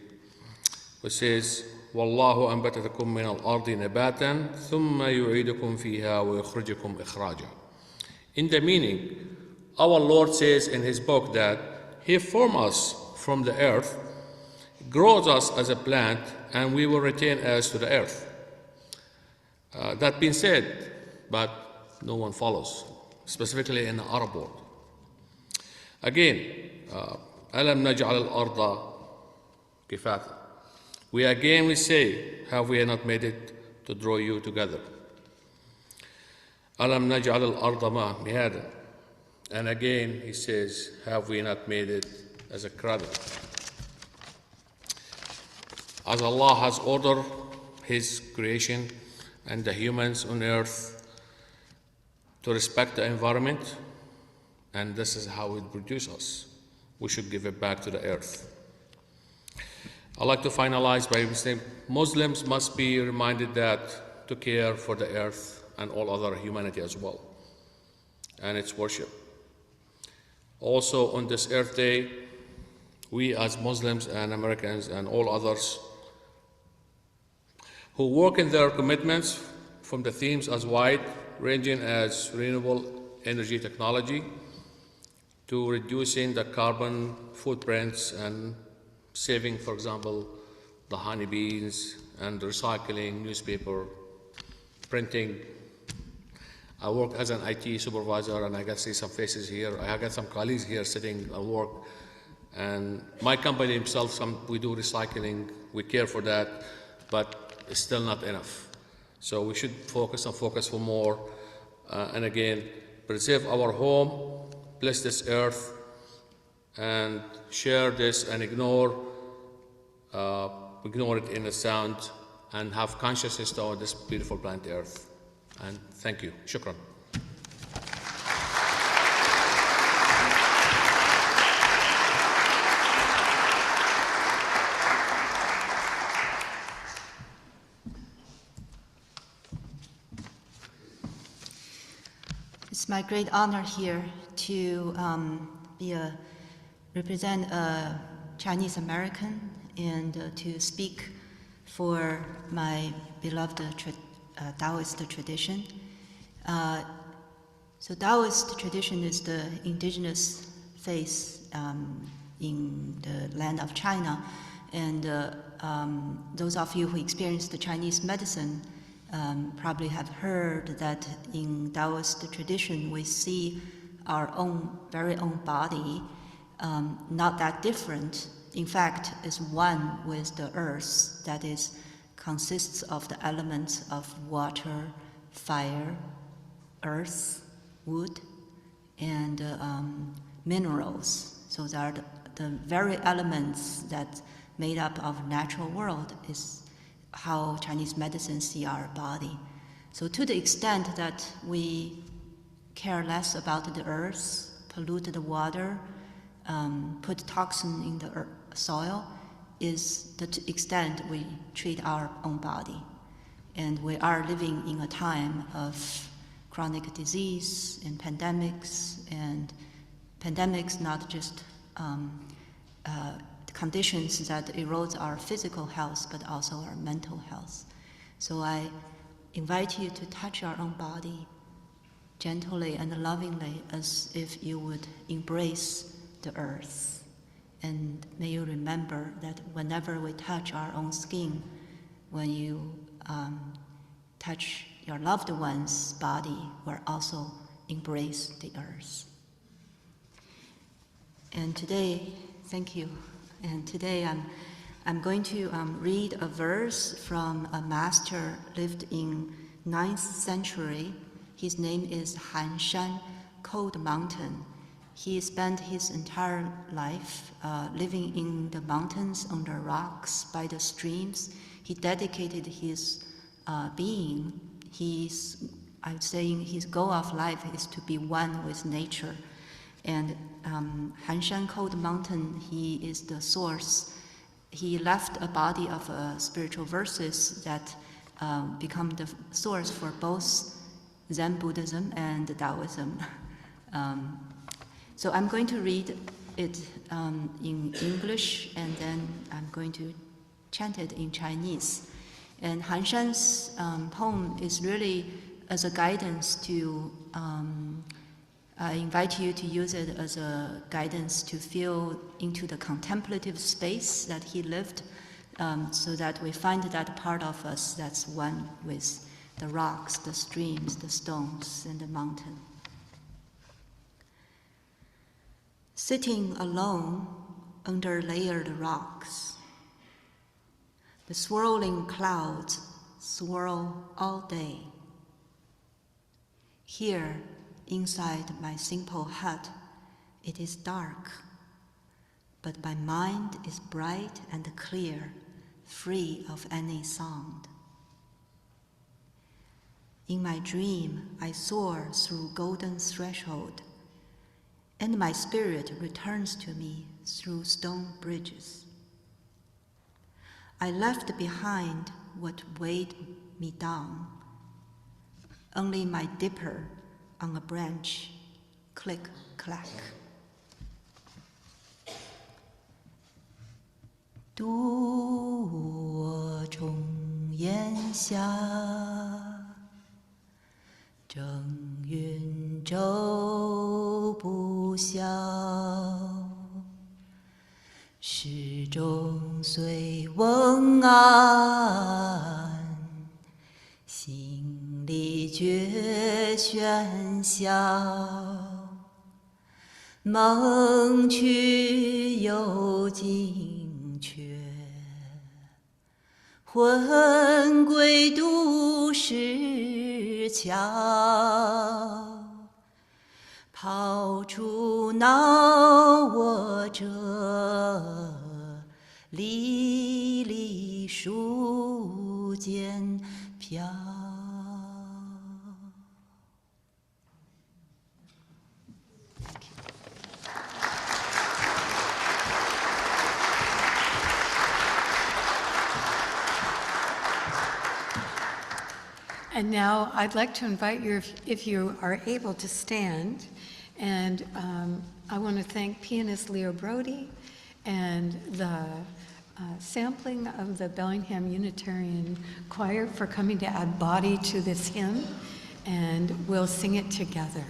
which says, والله أنبتكم من الأرض نباتا ثم يعيدكم فيها ويخرجكم إخراجا. In the meaning, our Lord says in His book that He formed us from the earth, grows us as a plant, and we will retain us to the earth. That being said, but no one follows, specifically in the Arab world. Again, ألم نجعل الأرض كفاتا. We say, have we not made it to draw you together? ألم نجعل الأرض مهادا. And again, He says, have we not made it as a cradle? As Allah has ordered His creation and the humans on earth to respect the environment, and this is how it produces us, we should give it back to the earth. I'd like to finalize by saying Muslims must be reminded that to care for the earth and all other humanity as well, and its worship. Also on this Earth Day, we as Muslims and Americans and all others who work in their commitments from the themes as wide ranging as renewable energy technology to reducing the carbon footprints and saving, for example, the honeybees and recycling, newspaper, printing. I work as an IT supervisor, and I can see some faces here. I got some colleagues here sitting at work, and my company himself, we do recycling, we care for that, but it's still not enough. So we should focus for more, and again, preserve our home, bless this earth, and share this and ignore it in the sound, and have consciousness toward this beautiful planet Earth. And thank you. Shukran. It's my great honor here to represent a Chinese American and to speak for my beloved Taoist tradition. So Taoist tradition is the indigenous faith in the land of China, and those of you who experience the Chinese medicine probably have heard that in Taoist tradition we see our very own body not that different. In fact, is one with the earth, that is, consists of the elements of water, fire, earth, wood, and minerals. So they are the very elements that made up of natural world is how Chinese medicine see our body. So to the extent that we care less about the earth, pollute the water, put toxin in the soil, is the extent we treat our own body. And we are living in a time of chronic disease and pandemics not just conditions that erode our physical health, but also our mental health. So I invite you to touch your own body gently and lovingly, as if you would embrace the earth. And may you remember that whenever we touch our own skin, when you touch your loved one's body will also embrace the earth. And today, thank you. And today I'm going to read a verse from a master lived in 9th century. His name is Han Shan, Cold Mountain. He spent his entire life living in the mountains, on the rocks, by the streams. He dedicated his being. I'm saying his goal of life is to be one with nature. And Han Shan Cold Mountain, he is the source. He left a body of spiritual verses that become the source for both Zen Buddhism and Taoism. So I'm going to read it in English, and then I'm going to chant it in Chinese. And Han Shan's poem is really as a guidance to, I invite you to use it as a guidance to feel into the contemplative space that he lived, so that we find that part of us that's one with the rocks, the streams, the stones, and the mountain. Sitting alone under layered rocks, the swirling clouds swirl all day. Here, inside my simple hut, it is dark, but my mind is bright and clear, free of any sound. In my dream, I soar through golden threshold, and my spirit returns to me through stone bridges. I left behind what weighed me down, only my dipper on a branch, click, clack. 独我重檐下，正云舟不晓，始终随翁安，心里觉喧嚣。梦去又惊却，魂归都市桥。抛出恼我者，离离树间飘。And now I'd like to invite you, if you are able to stand, and I want to thank pianist Leo Brody and the sampling of the Bellingham Unitarian Choir for coming to add body to this hymn, and we'll sing it together.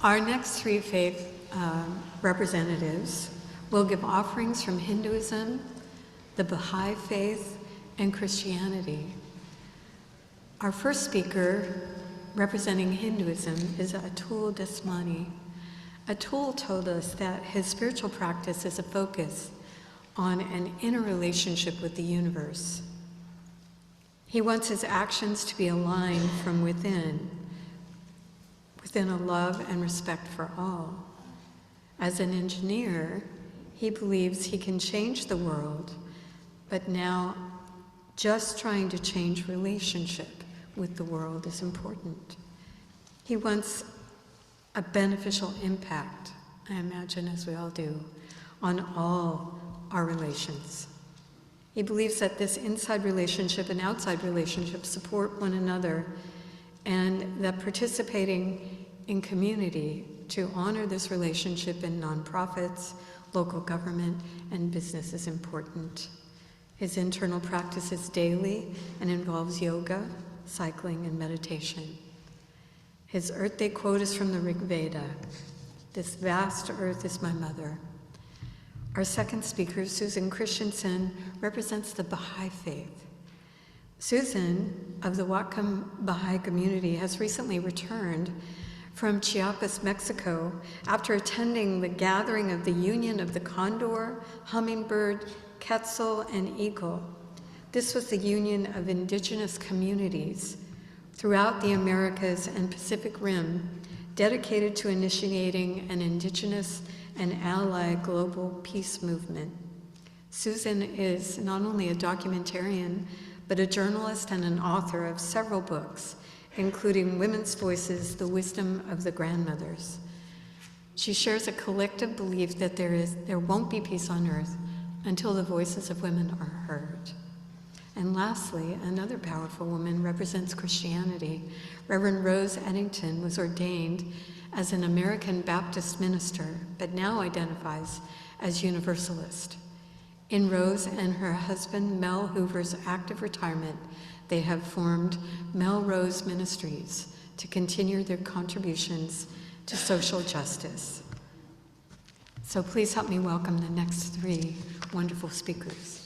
Our next three faith representatives will give offerings from Hinduism, the Baha'i faith, and Christianity. Our first speaker, representing Hinduism, is Atul Dasmani. Atul told us that his spiritual practice is a focus on an inner relationship with the universe. He wants his actions to be aligned from within a love and respect for all. As an engineer, he believes he can change the world, but now just trying to change relationship with the world is important. He wants a beneficial impact, I imagine, as we all do, on all our relations. He believes that this inside relationship and outside relationship support one another, and that participating in community to honor this relationship in nonprofits, local government, and business is important. His internal practice is daily and involves yoga, cycling, and meditation. His Earth Day quote is from the Rig Veda: "This vast earth is my mother." Our second speaker, Susan Christensen, represents the Baha'i faith. Susan, of the Whatcom Baha'i community, has recently returned from Chiapas, Mexico, after attending the gathering of the Union of the Condor, Hummingbird, Quetzal, and Eagle. This was the union of indigenous communities throughout the Americas and Pacific Rim, dedicated to initiating an indigenous and allied global peace movement. Susan is not only a documentarian, but a journalist and an author of several books, including Women's Voices, The Wisdom of the Grandmothers. She shares a collective belief that there won't be peace on earth until the voices of women are heard. And lastly, another powerful woman represents Christianity. Reverend Rose Eddington was ordained as an American Baptist minister, but now identifies as Universalist. In Rose and her husband Mel Hoover's active retirement, they have formed Melrose Ministries to continue their contributions to social justice. So please help me welcome the next three wonderful speakers.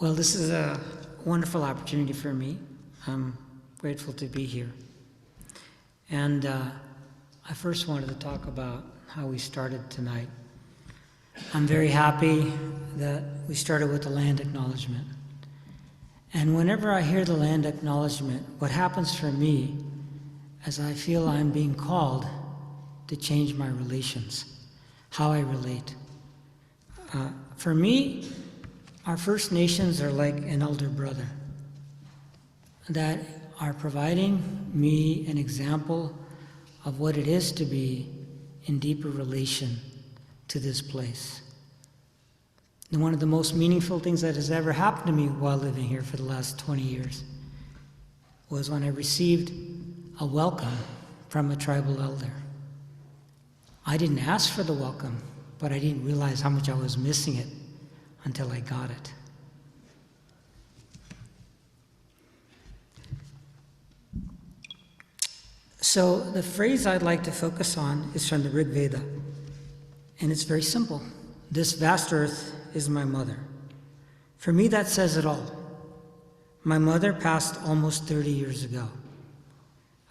Well, this is a wonderful opportunity for me. I'm grateful to be here. And I first wanted to talk about how we started tonight. I'm very happy that we started with the land acknowledgement. And whenever I hear the land acknowledgement, what happens for me is I feel I'm being called to change my relations, how I relate. For me, our First Nations are like an elder brother that are providing me an example of what it is to be in deeper relation to this place. And one of the most meaningful things that has ever happened to me while living here for the last 20 years was when I received a welcome from a tribal elder. I didn't ask for the welcome, but I didn't realize how much I was missing it until I got it. So the phrase I'd like to focus on is from the Rig Veda, and it's very simple. This vast earth is my mother. For me, that says it all. My mother passed almost 30 years ago.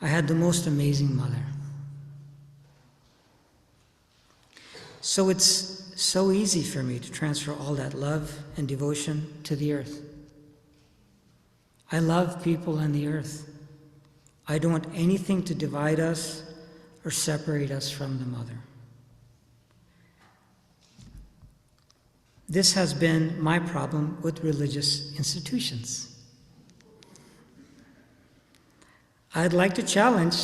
I had the most amazing mother. So it's so easy for me to transfer all that love and devotion to the earth. I love people and the earth. I don't want anything to divide us or separate us from the mother. This has been my problem with religious institutions. I'd like to challenge,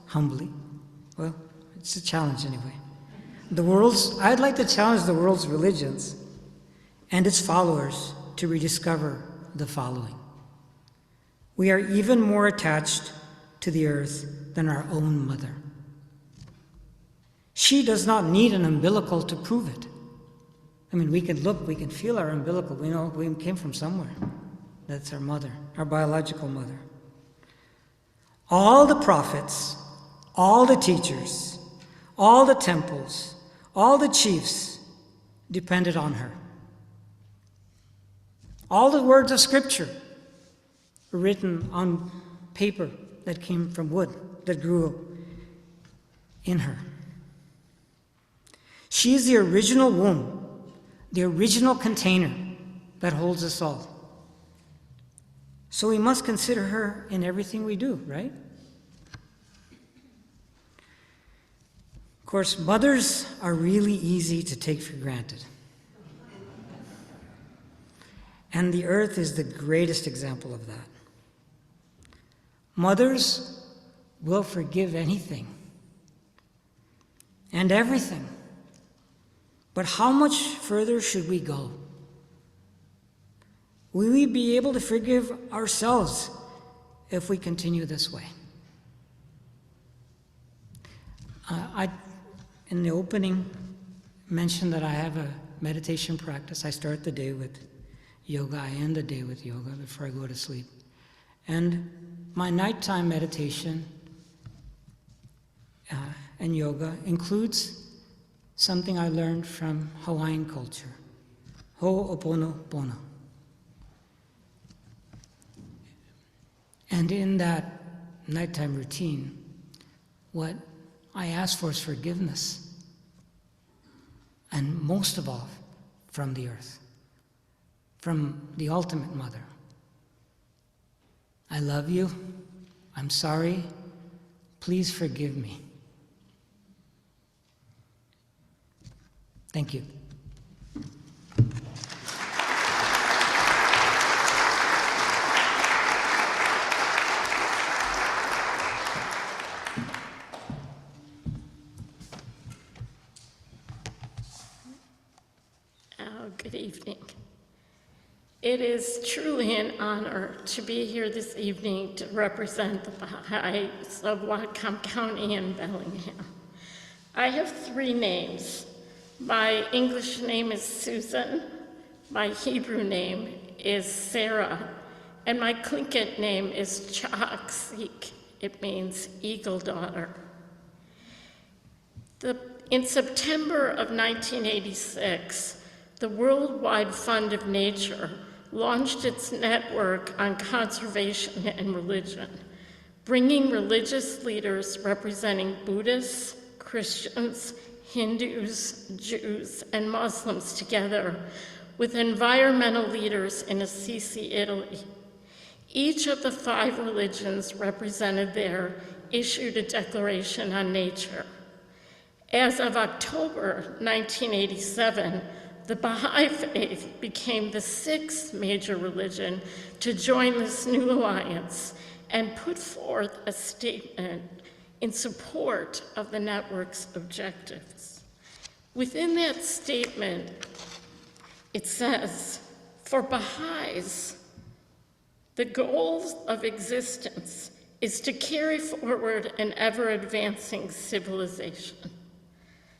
humbly, well, it's a challenge anyway, I'd like to challenge the world's religions and its followers to rediscover the following. We are even more attached to the earth than our own mother. She does not need an umbilical to prove it. I mean, we can look, we can feel our umbilical. We know we came from somewhere. That's our mother, our biological mother. All the prophets, all the teachers, all the temples, all the chiefs depended on her. All the words of Scripture were written on paper that came from wood that grew in her. She is the original womb, the original container that holds us all. So we must consider her in everything we do, right? Of course, mothers are really easy to take for granted. And the earth is the greatest example of that. Mothers will forgive anything and everything. But how much further should we go? Will we be able to forgive ourselves if we continue this way? I, in the opening, mentioned that I have a meditation practice. I start the day with yoga. I end the day with yoga before I go to sleep. And my nighttime meditation and yoga includes something I learned from Hawaiian culture, Ho'oponopono. And in that nighttime routine, what I ask for is forgiveness, and most of all, from the earth, from the ultimate mother. I love you. I'm sorry. Please forgive me. Thank you. Good evening. It is truly an honor to be here this evening to represent the Baha'is of Whatcom County in Bellingham. I have 3 names. My English name is Susan, my Hebrew name is Sarah, and my Tlingit name is Chaaksik. It means eagle daughter. In September of 1986, the Worldwide Fund of Nature launched its network on conservation and religion, bringing religious leaders representing Buddhists, Christians, Hindus, Jews, and Muslims together with environmental leaders in Assisi, Italy. Each of the 5 religions represented there issued a declaration on nature. As of October 1987, the Baha'i Faith became the 6th major religion to join this new alliance and put forth a statement in support of the network's objectives. Within that statement, it says, for Baha'is, the goal of existence is to carry forward an ever-advancing civilization.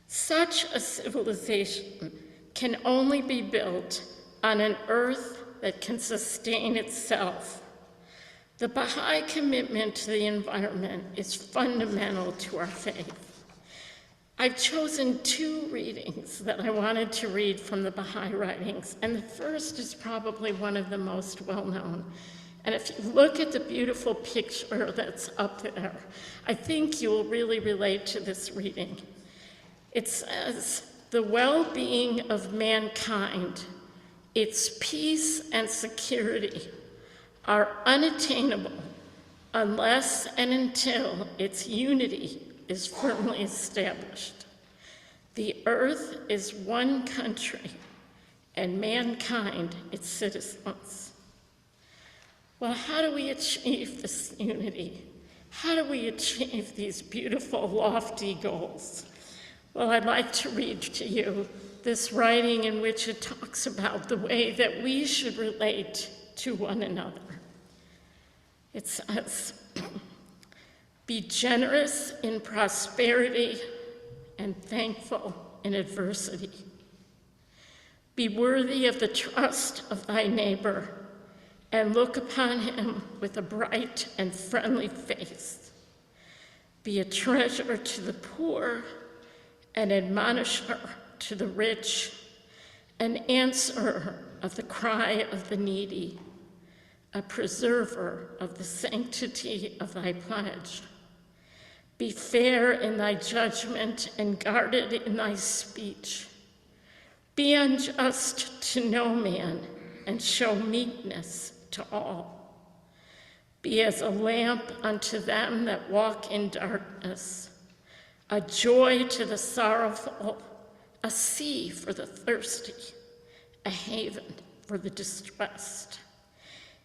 Such a civilization can only be built on an earth that can sustain itself. The Baha'i commitment to the environment is fundamental to our faith. I've chosen 2 readings that I wanted to read from the Baha'i writings, and the first is probably one of the most well-known. And if you look at the beautiful picture that's up there, I think you will really relate to this reading. It says, the well-being of mankind, its peace and security are unattainable unless and until its unity is firmly established. The earth is one country and mankind its citizens. Well, how do we achieve this unity? How do we achieve these beautiful, lofty goals? Well, I'd like to read to you this writing in which it talks about the way that we should relate to one another. It says, Be generous in prosperity and thankful in adversity. Be worthy of the trust of thy neighbor, and look upon him with a bright and friendly face. Be a treasure to the poor, an admonisher to the rich, an answerer of the cry of the needy, a preserver of the sanctity of thy pledge. Be fair in thy judgment and guarded in thy speech. Be unjust to no man and show meekness to all. Be as a lamp unto them that walk in darkness, a joy to the sorrowful, a sea for the thirsty, a haven for the distressed,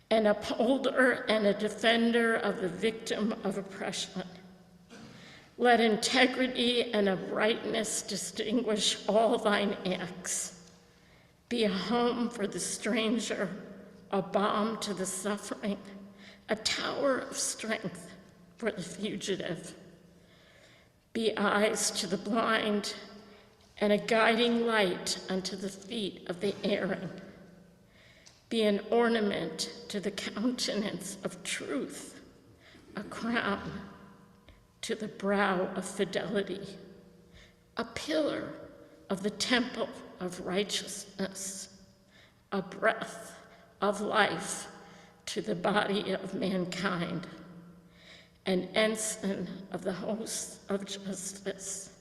an upholder and a defender of the victim of oppression. Let integrity and uprightness distinguish all thine acts. Be a home for the stranger, a balm to the suffering, a tower of strength for the fugitive. Be eyes to the blind, and a guiding light unto the feet of the erring. Be an ornament to the countenance of truth, a crown to the brow of fidelity, a pillar of the temple of righteousness, a breath of life to the body of mankind, an ensign of the hosts of justice,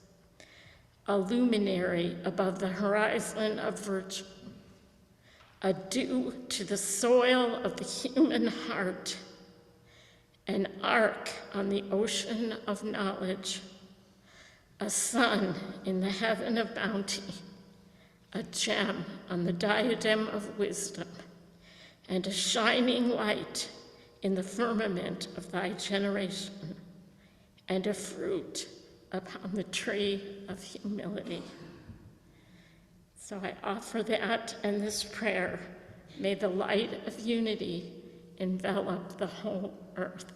a luminary above the horizon of virtue, a dew to the soil of the human heart, an ark on the ocean of knowledge, a sun in the heaven of bounty, a gem on the diadem of wisdom, and a shining light in the firmament of thy generation, and a fruit upon the tree of humility. So I offer that and this prayer. May the light of unity envelop the whole earth.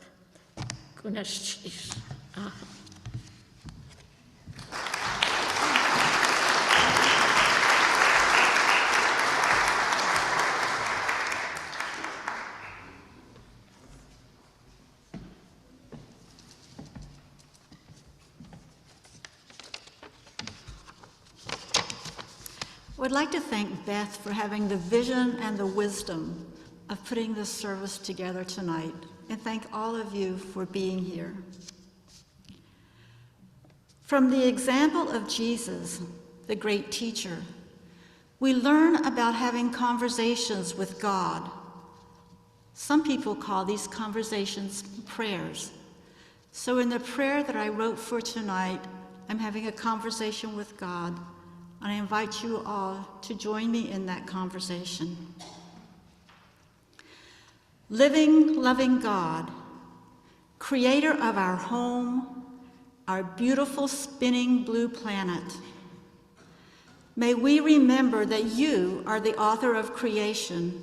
Kunashish. I would like to thank Beth for having the vision and the wisdom of putting this service together tonight, and thank all of you for being here. From the example of Jesus, the great teacher, we learn about having conversations with God. Some people call these conversations prayers. So in the prayer that I wrote for tonight, I'm having a conversation with God, and I invite you all to join me in that conversation. Living, loving God, creator of our home, our beautiful spinning blue planet, may we remember that you are the author of creation,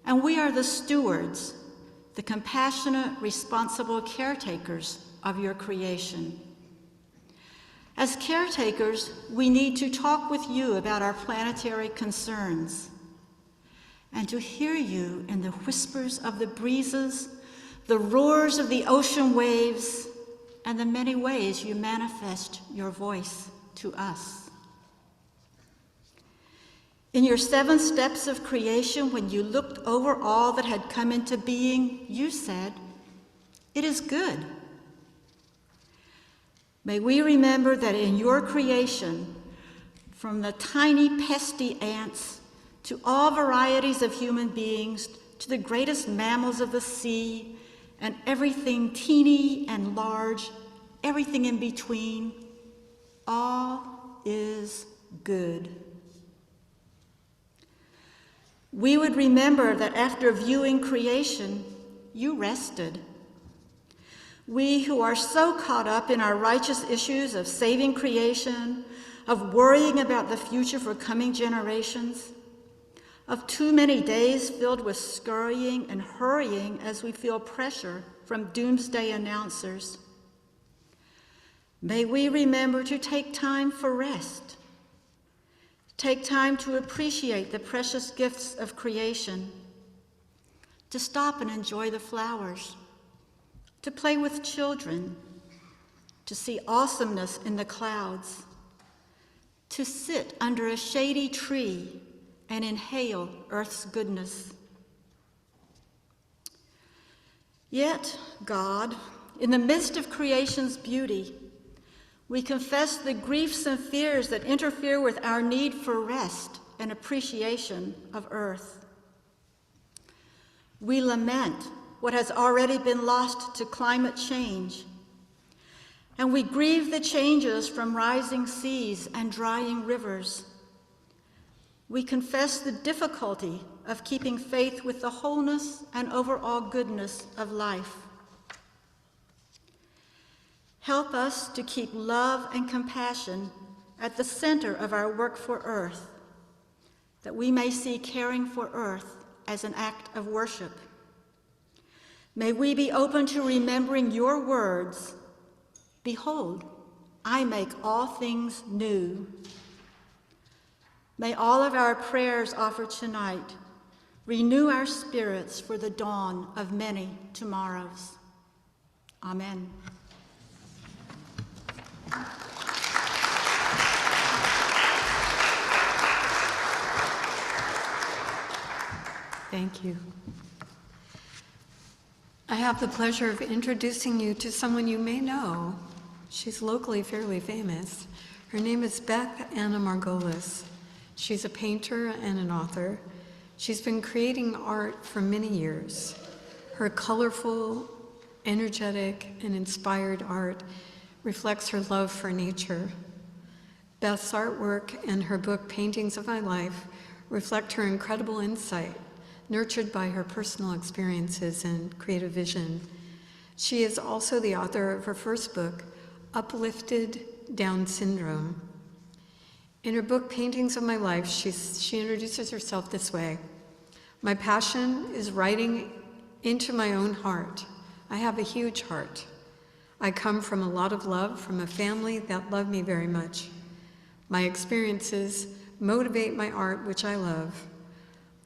and we are the stewards, the compassionate, responsible caretakers of your creation. As caretakers, we need to talk with you about our planetary concerns and to hear you in the whispers of the breezes, the roars of the ocean waves, and the many ways you manifest your voice to us. In your 7 steps of creation, when you looked over all that had come into being, you said, "It is good." May we remember that in your creation, from the tiny pesty ants to all varieties of human beings, to the greatest mammals of the sea, and everything teeny and large, everything in between, all is good. We would remember that after viewing creation, you rested. We who are so caught up in our righteous issues of saving creation, of worrying about the future for coming generations, of too many days filled with scurrying and hurrying as we feel pressure from doomsday announcers, May we remember to take time for rest. Take time to appreciate the precious gifts of creation. To stop and enjoy the flowers. To play with children. To see awesomeness in the clouds. To sit under a shady tree and inhale Earth's goodness. Yet, God, in the midst of creation's beauty, we confess the griefs and fears that interfere with our need for rest and appreciation of Earth. We lament what has already been lost to climate change, and we grieve the changes from rising seas and drying rivers. We confess the difficulty of keeping faith with the wholeness and overall goodness of life. Help us to keep love and compassion at the center of our work for Earth, that we may see caring for Earth as an act of worship. May we be open to remembering your words, "Behold, I make all things new." May all of our prayers offered tonight renew our spirits for the dawn of many tomorrows. Amen. Thank you. I have the pleasure of introducing you to someone you may know. She's locally fairly famous. Her name is Beth Anna Margolis. She's a painter and an author. She's been creating art for many years. Her colorful, energetic, and inspired art reflects her love for nature. Beth's artwork and her book, Paintings of My Life, reflect her incredible insight, nurtured by her personal experiences and creative vision. She is also the author of her first book, Uplifted Down Syndrome. In her book, Paintings of My Life, she introduces herself this way: "My passion is writing into my own heart. I have a huge heart. I come from a lot of love from a family that loved me very much. My experiences motivate my art, which I love.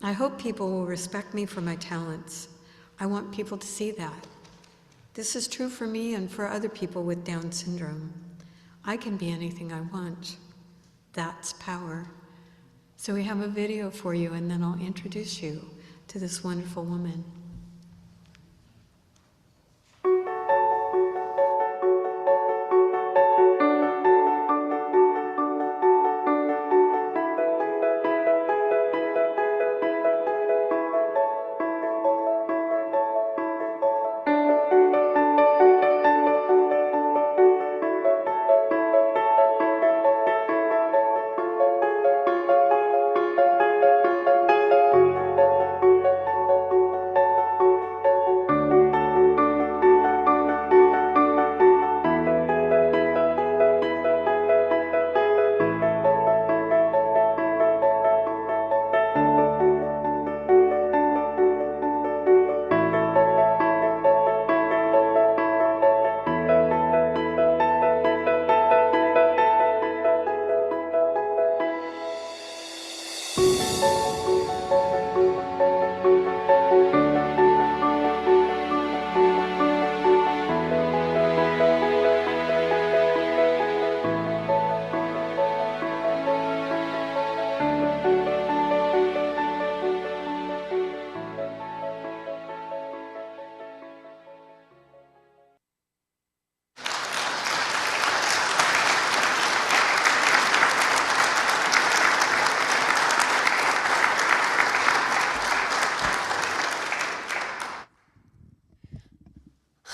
I hope people will respect me for my talents. I want people to see that. This is true for me and for other people with Down syndrome. I can be anything I want. That's power." So we have a video for you, and then I'll introduce you to this wonderful woman.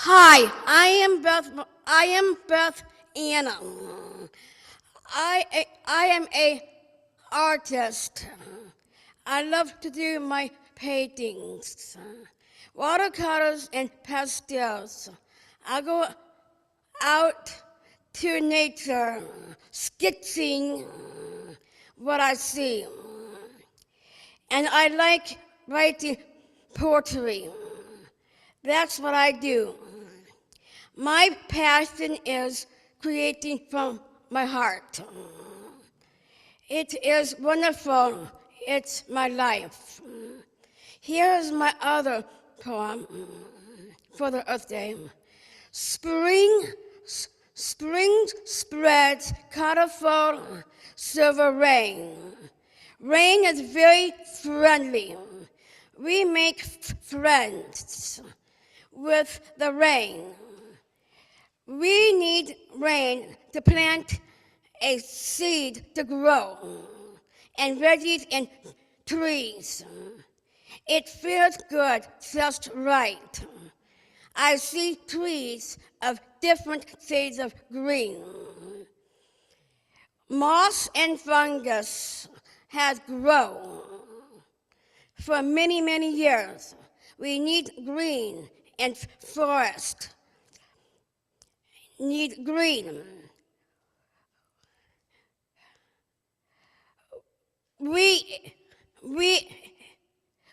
Hi, I am Beth Anna. I am a artist. I love to do my paintings, watercolors and pastels. I go out to nature, sketching what I see. And I like writing poetry. That's what I do. My passion is creating from my heart. It is wonderful. It's my life. Here is my other poem for the Earth Day. Spring spreads colorful silver rain. Rain is very friendly. We make friends with the rain. We need rain to plant a seed to grow and veggies and trees. It feels good, just right. I see trees of different shades of green. Moss and fungus has grown for many, many years. We need green, and forest need green.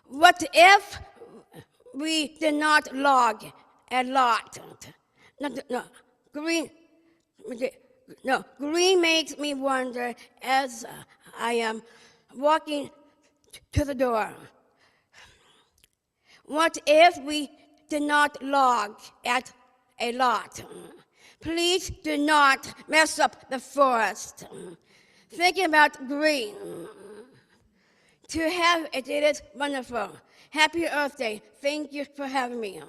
What if we did not log a lot? Green makes me wonder as I am walking to the door. What if we did not log at a lot? Please do not mess up the forest. Think about green. To have it is wonderful. Happy Earth Day. Thank you for having me.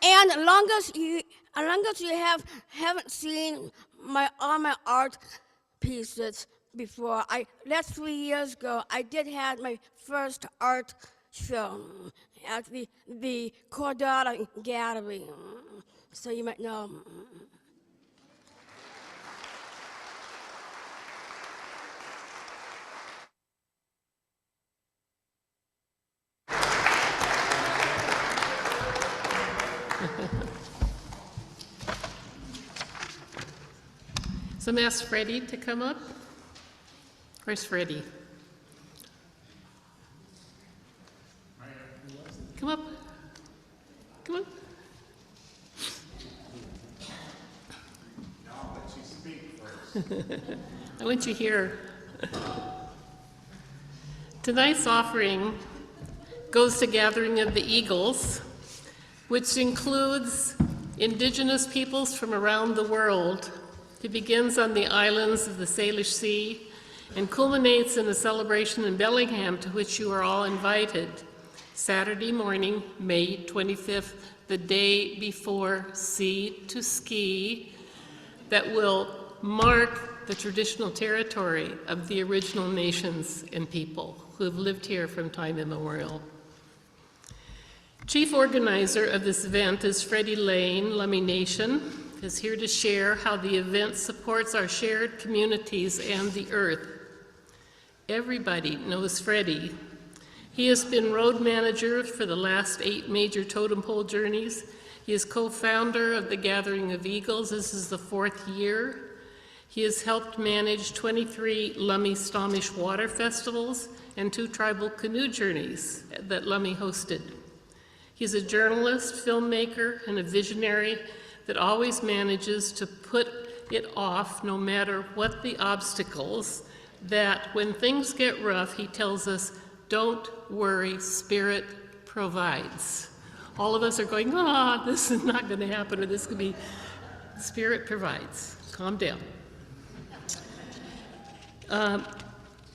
And long as you haven't seen all my art pieces before, that's 3 years ago. I did have my first art show at the Cordata Gallery, so you might know. So I'm going to ask Freddie to come up. Where's Freddie? Come up. Come on. I'll let you speak first. I want you here. Tonight's offering goes to Gathering of the Eagles, which includes indigenous peoples from around the world. It begins on the islands of the Salish Sea and culminates in a celebration in Bellingham to which you are all invited. Saturday morning, May 25th, the day before Sea to Ski, that will mark the traditional territory of the original nations and people who have lived here from time immemorial. Chief organizer of this event is Freddie Lane, Lummi Nation, is here to share how the event supports our shared communities and the earth. Everybody knows Freddie. He has been road manager for the last 8 major totem pole journeys. He is co-founder of the Gathering of Eagles. This is the 4th year. He has helped manage 23 Lummi Stommish water festivals and 2 tribal canoe journeys that Lummi hosted. He's a journalist, filmmaker, and a visionary that always manages to put it off no matter what the obstacles, that when things get rough, he tells us, don't worry, Spirit provides. All of us are going, this is not going to happen, or this could be, Spirit provides. Calm down.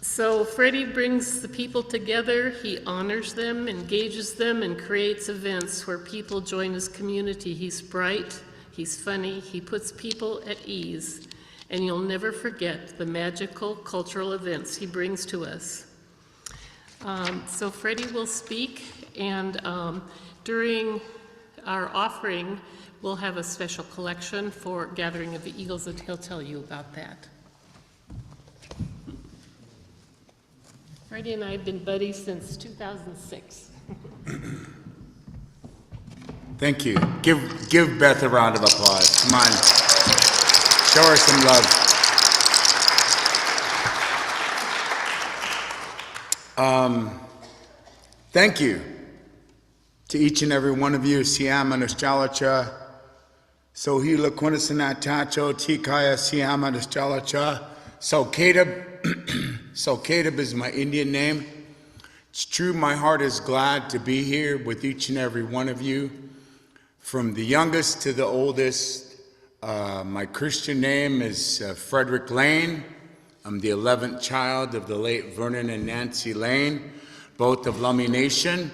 So Freddie brings the people together, he honors them, engages them, and creates events where people join his community. He's bright, he's funny, he puts people at ease, and you'll never forget the magical cultural events he brings to us. So Freddie will speak, and during our offering, we'll have a special collection for Gathering of the Eagles, and he'll tell you about that. Freddie and I have been buddies since 2006. Thank you. Give Beth a round of applause. Come on. Show her some love. Thank you to each and every one of you. Siama Nashchalacha, Sohila Quinasanatacho, Tikaya Siama Nashchalacha. Salkadab is my Indian name. It's true, my heart is glad to be here with each and every one of you, from the youngest to the oldest. My Christian name is Frederick Lane. I'm the 11th child of the late Vernon and Nancy Lane, both of Lummi Nation.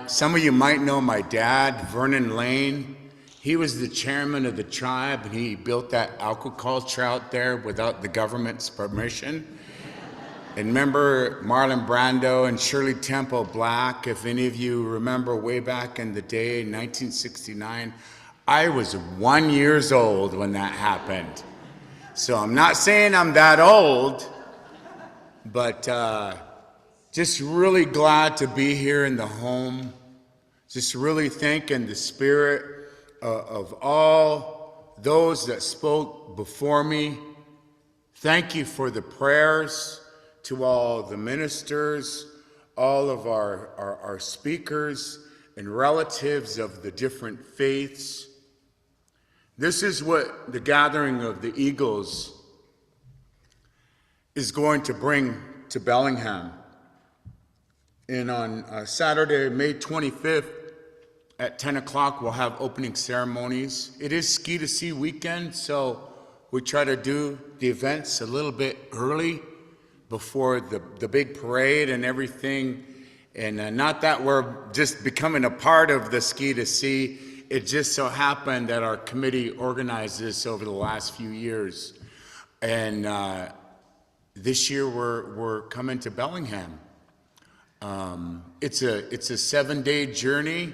Some of you might know my dad, Vernon Lane. He was the chairman of the tribe, and he built that aquaculture out there without the government's permission. And remember Marlon Brando and Shirley Temple Black, if any of you remember way back in the day, 1969, I was 1 year old when that happened. So I'm not saying I'm that old, but just really glad to be here in the home. Just really thanking the Spirit of all those that spoke before me. Thank you for the prayers to all the ministers, all of our speakers and relatives of the different faiths. This is what the gathering of the Eagles is going to bring to Bellingham. And on Saturday, May 25th at 10 o'clock, we'll have opening ceremonies. It is Ski to Sea weekend, so we try to do the events a little bit early before the big parade and everything. And not that we're just becoming a part of the Ski to Sea. It just so happened that our committee organized this over the last few years. And this year we're coming to Bellingham. It's a 7-day journey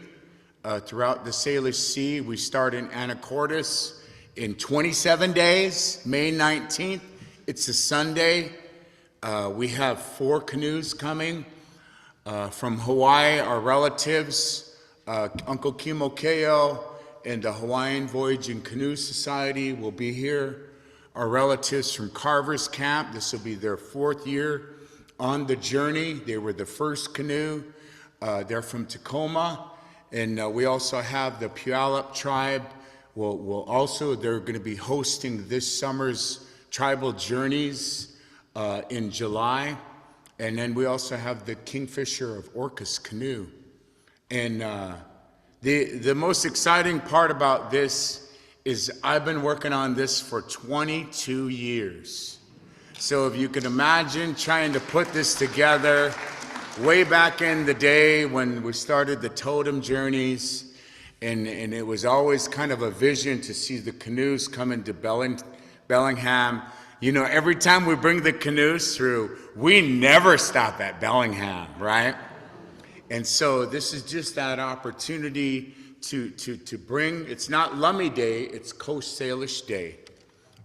throughout the Salish Sea. We start in Anacortes in 27 days, May 19th. It's a Sunday. We have 4 canoes coming from Hawaii, our relatives, Uncle Kimokeo and the Hawaiian Voyage and Canoe Society will be here. Our relatives from Carver's Camp, this will be their 4th year on the journey. They were the first canoe. They're from Tacoma. And we also have the Puyallup tribe. They're going to be hosting this summer's tribal journeys in July. And then we also have the Kingfisher of Orcas canoe. And the most exciting part about this is I've been working on this for 22 years. So if you can imagine trying to put this together way back in the day when we started the totem journeys, and it was always kind of a vision to see the canoes come into Bellingham. You know, every time we bring the canoes through, we never stop at Bellingham, right? And so this is just that opportunity to bring, it's not Lummi Day, it's Coast Salish Day.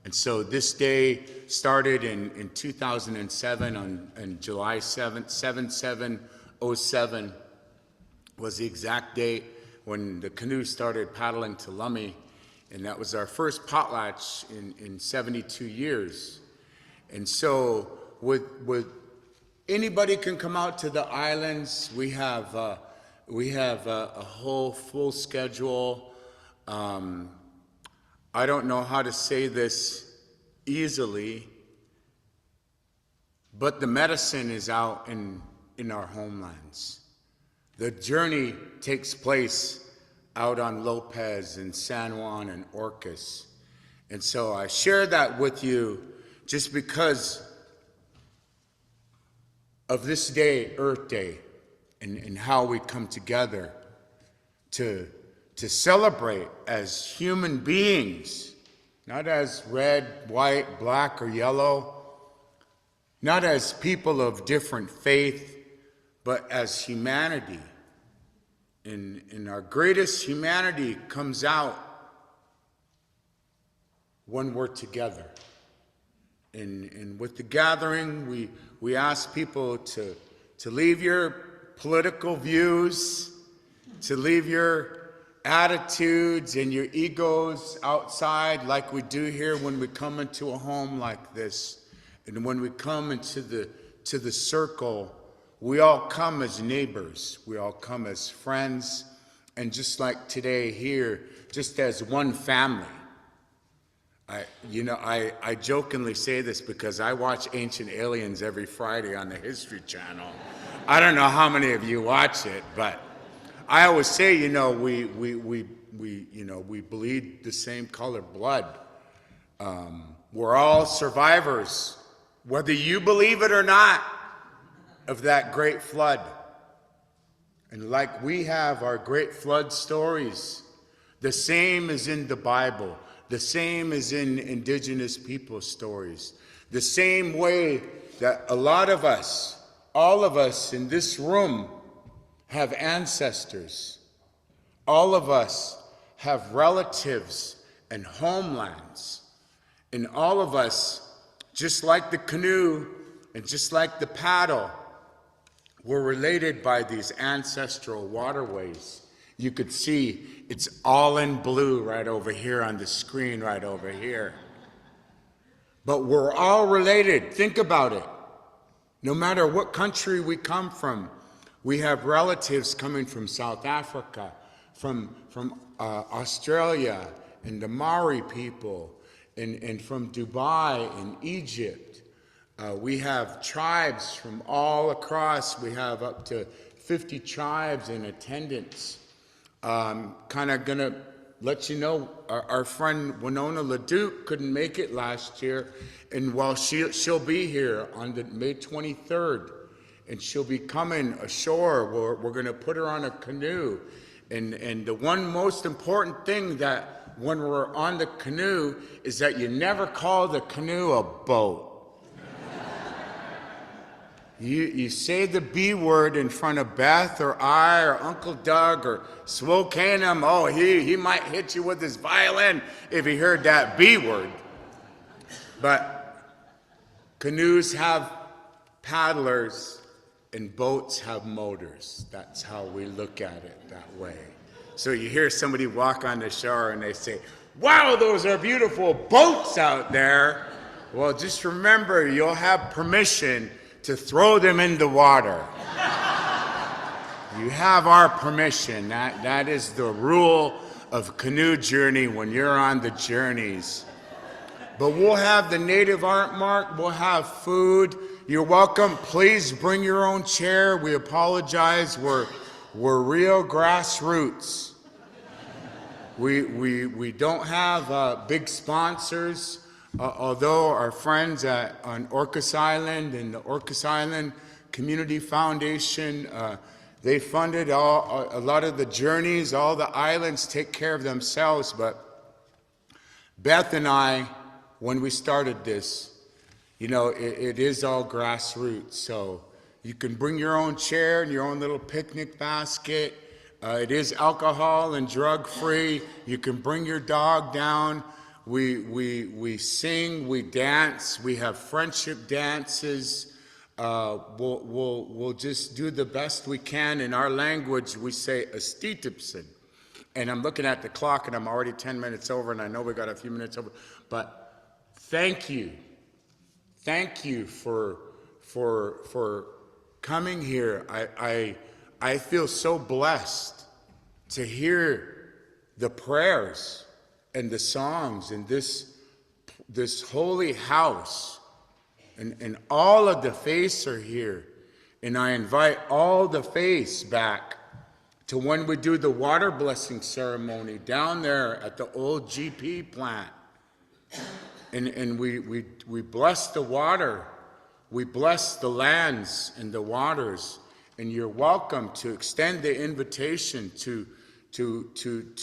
And so this day started in 2007 on July 7th, 7707 was the exact date when the canoe started paddling to Lummi. And that was our first potlatch in 72 years. And so with anybody can come out to the islands. We have a whole full schedule. I don't know how to say this easily, but the medicine is out in our homelands. The journey takes place out on Lopez and San Juan and Orcas. And so I share that with you just because of this day, Earth Day, and how we come together to celebrate as human beings, not as red, white, black, or yellow, not as people of different faith, but as humanity. And our greatest humanity comes out when we're together. And with the gathering, we ask people to leave your political views, to leave your attitudes and your egos outside like we do here when we come into a home like this. And when we come into the circle, we all come as neighbors. We all come as friends. And just like today here, just as one family. I jokingly say this because I watch Ancient Aliens every Friday on the History Channel. I don't know how many of you watch it, but I always say, we bleed the same color blood. We're all survivors, whether you believe it or not, of that great flood. And like we have our great flood stories, the same is in the Bible. The same is in indigenous people's stories. The same way that a lot of us, all of us in this room, have ancestors. All of us have relatives and homelands. And all of us, just like the canoe and just like the paddle, we're related by these ancestral waterways. You could see it's all in blue right over here on the screen right over here. But we're all related. Think about it. No matter what country we come from, we have relatives coming from South Africa, from Australia, and the Maori people, and from Dubai and Egypt. We have tribes from all across. We have up to 50 tribes in attendance. Kind of gonna let you know, our friend Winona LaDuke couldn't make it last year, and while she'll be here on the May 23rd, and she'll be coming ashore. We're gonna put her on a canoe, and the one most important thing that when we're on the canoe is that you never call the canoe a boat. You say the B word in front of Beth or I or Uncle Doug or Swokenham. Oh, he might hit you with his violin if he heard that B word. But canoes have paddlers and boats have motors. That's how we look at it that way. So you hear somebody walk on the shore and they say, wow, those are beautiful boats out there. Well, just remember, you'll have permission to throw them in the water. You have our permission. That is the rule of canoe journey when you're on the journeys. But we'll have the native art mark, we'll have food. You're welcome. Please bring your own chair. We apologize. We're real grassroots. We don't have big sponsors. Although our friends on Orcas Island and the Orcas Island Community Foundation, they funded a lot of the journeys. All the islands take care of themselves. But Beth and I, when we started this, it is all grassroots. So you can bring your own chair and your own little picnic basket. It is alcohol and drug free. You can bring your dog down. We sing, we dance, we have friendship dances. We'll just do the best we can. In our language, we say "astitipsen," and I'm looking at the clock, and I'm already 10 minutes over, and I know we got a few minutes over. But thank you for coming here. I feel so blessed to hear the prayers and the songs in this holy house, and all of the faiths are here, and I invite all the faiths back to when we do the water blessing ceremony down there at the old GP plant, and we bless the water, we bless the lands and the waters, and you're welcome to extend the invitation to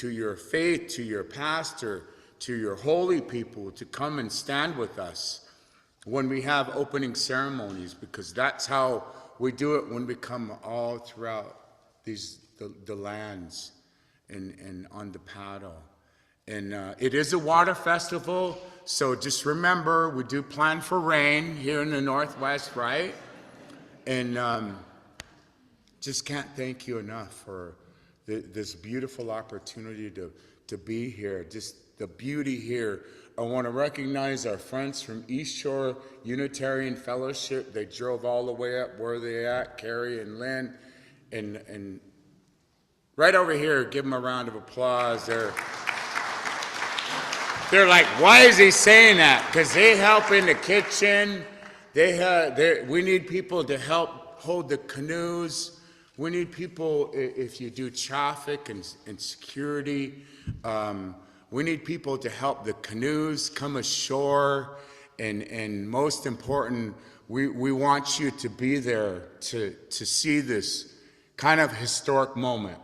your faith, to your pastor, to your holy people to come and stand with us when we have opening ceremonies, because that's how we do it when we come all throughout the lands and on the paddle. And it is a water festival, so just remember, we do plan for rain here in the Northwest, right? And just can't thank you enough for this beautiful opportunity to be here, just the beauty here. I want to recognize our friends from East Shore Unitarian Fellowship. They drove all the way up where they at, Carrie and Lynn, and right over here, give them a round of applause. They're like, why is he saying that? Because they help in the kitchen. We need people to help hold the canoes. We need people, if you do traffic and security, we need people to help the canoes come ashore. And most important, we want you to be there to see this kind of historic moment.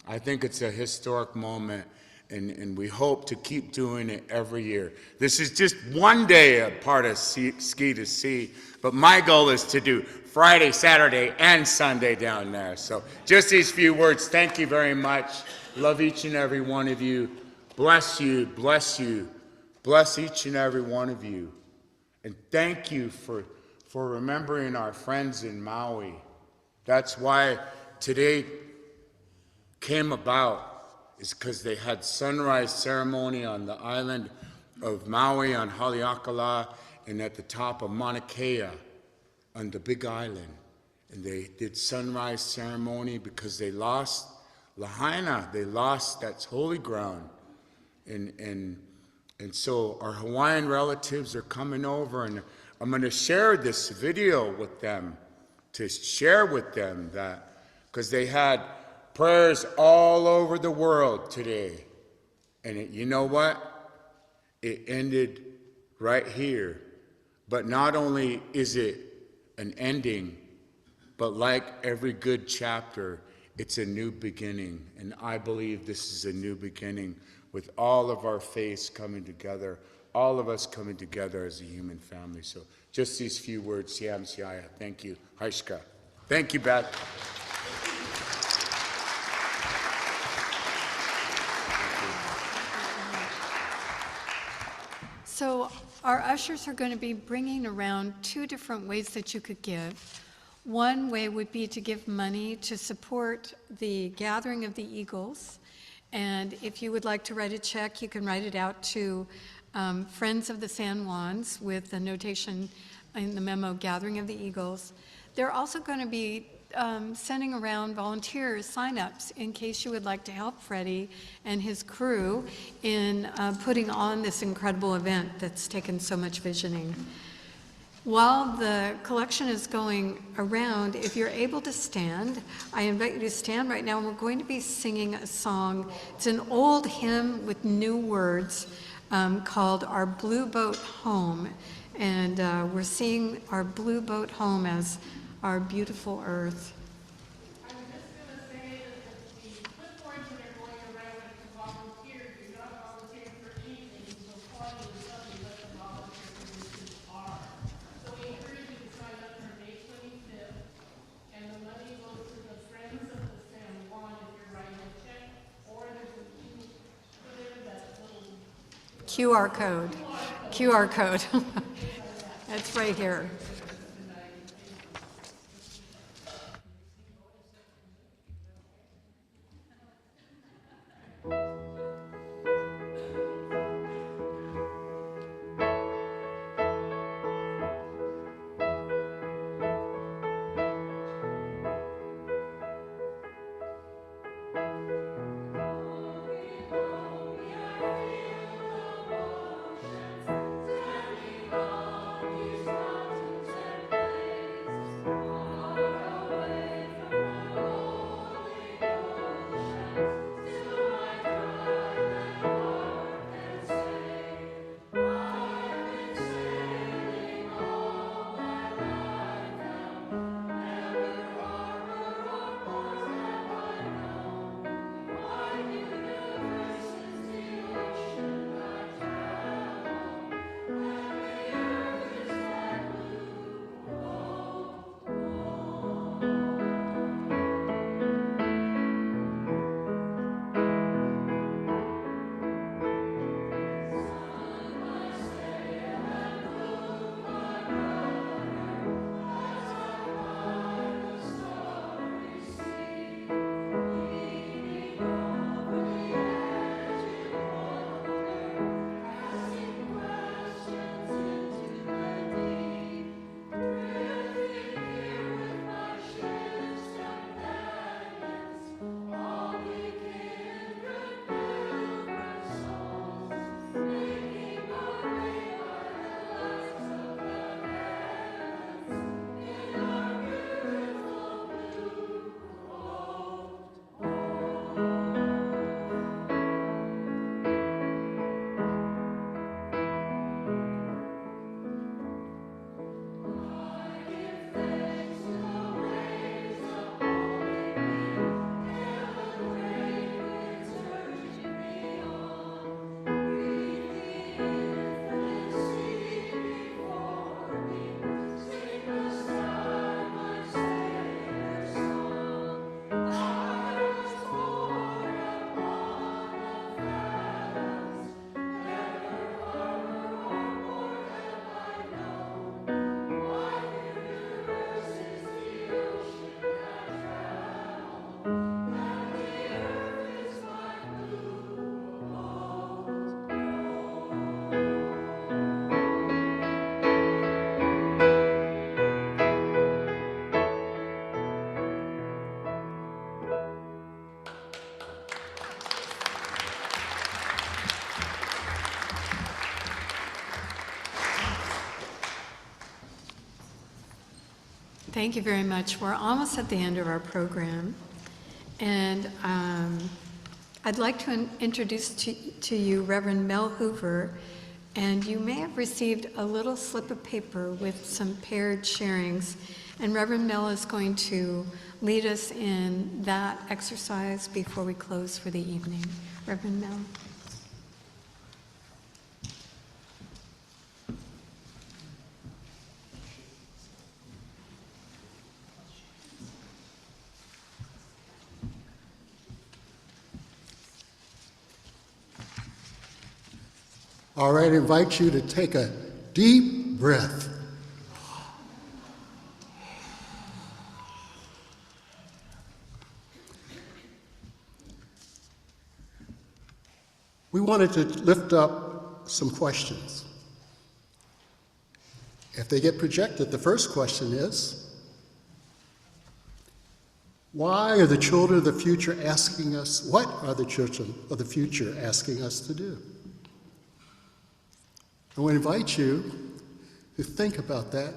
I think it's a historic moment. And we hope to keep doing it every year. This is just one day a part of Ski to Sea, but my goal is to do Friday, Saturday, and Sunday down there. So just these few words. Thank you very much. Love each and every one of you. Bless you, bless you. Bless each and every one of you. And thank you for remembering our friends in Maui. That's why today came about. Is because they had sunrise ceremony on the island of Maui on Haleakala and at the top of Mauna Kea on the Big Island. And they did sunrise ceremony because they lost Lahaina. They lost that holy ground. And so our Hawaiian relatives are coming over, and I'm going to share this video with them, to share with them that, because they had prayers all over the world today. And you know what? It ended right here. But not only is it an ending, but like every good chapter, it's a new beginning. And I believe this is a new beginning with all of our faiths coming together, all of us coming together as a human family. So just these few words, Siam Siaya. Thank you. Haishka. Thank you, Beth. So our ushers are going to be bringing around 2 different ways that you could give. One way would be to give money to support the Gathering of the Eagles. And if you would like to write a check, you can write it out to Friends of the San Juans with the notation in the memo, Gathering of the Eagles. They're also going to be sending around volunteer sign-ups in case you would like to help Freddie and his crew in putting on this incredible event that's taken so much visioning. While the collection is going around, if you're able to stand, I invite you to stand right now, and we're going to be singing a song. It's an old hymn with new words called Our Blue Boat Home. And we're seeing our blue boat home as our beautiful earth. I'm just going to say that the clipboards that are going around to volunteer, you're not volunteering for anything, so quality is something that the volunteer positions are. So we encourage you to sign up for May 25th, and the money goes to the Friends of the San Juan if you're writing a check, or there's a put in that little QR code. QR code. That's right here. Thank you very much. We're almost at the end of our program. And I'd like to introduce to you Reverend Mel Hoover. And you may have received a little slip of paper with some paired sharings. And Reverend Mel is going to lead us in that exercise before we close for the evening. Reverend Mel. All right, I invite you to take a deep breath. We wanted to lift up some questions. If they get projected, the first question is, why are the children of the future asking us, what are the children of the future asking us to do? I want to invite you to think about that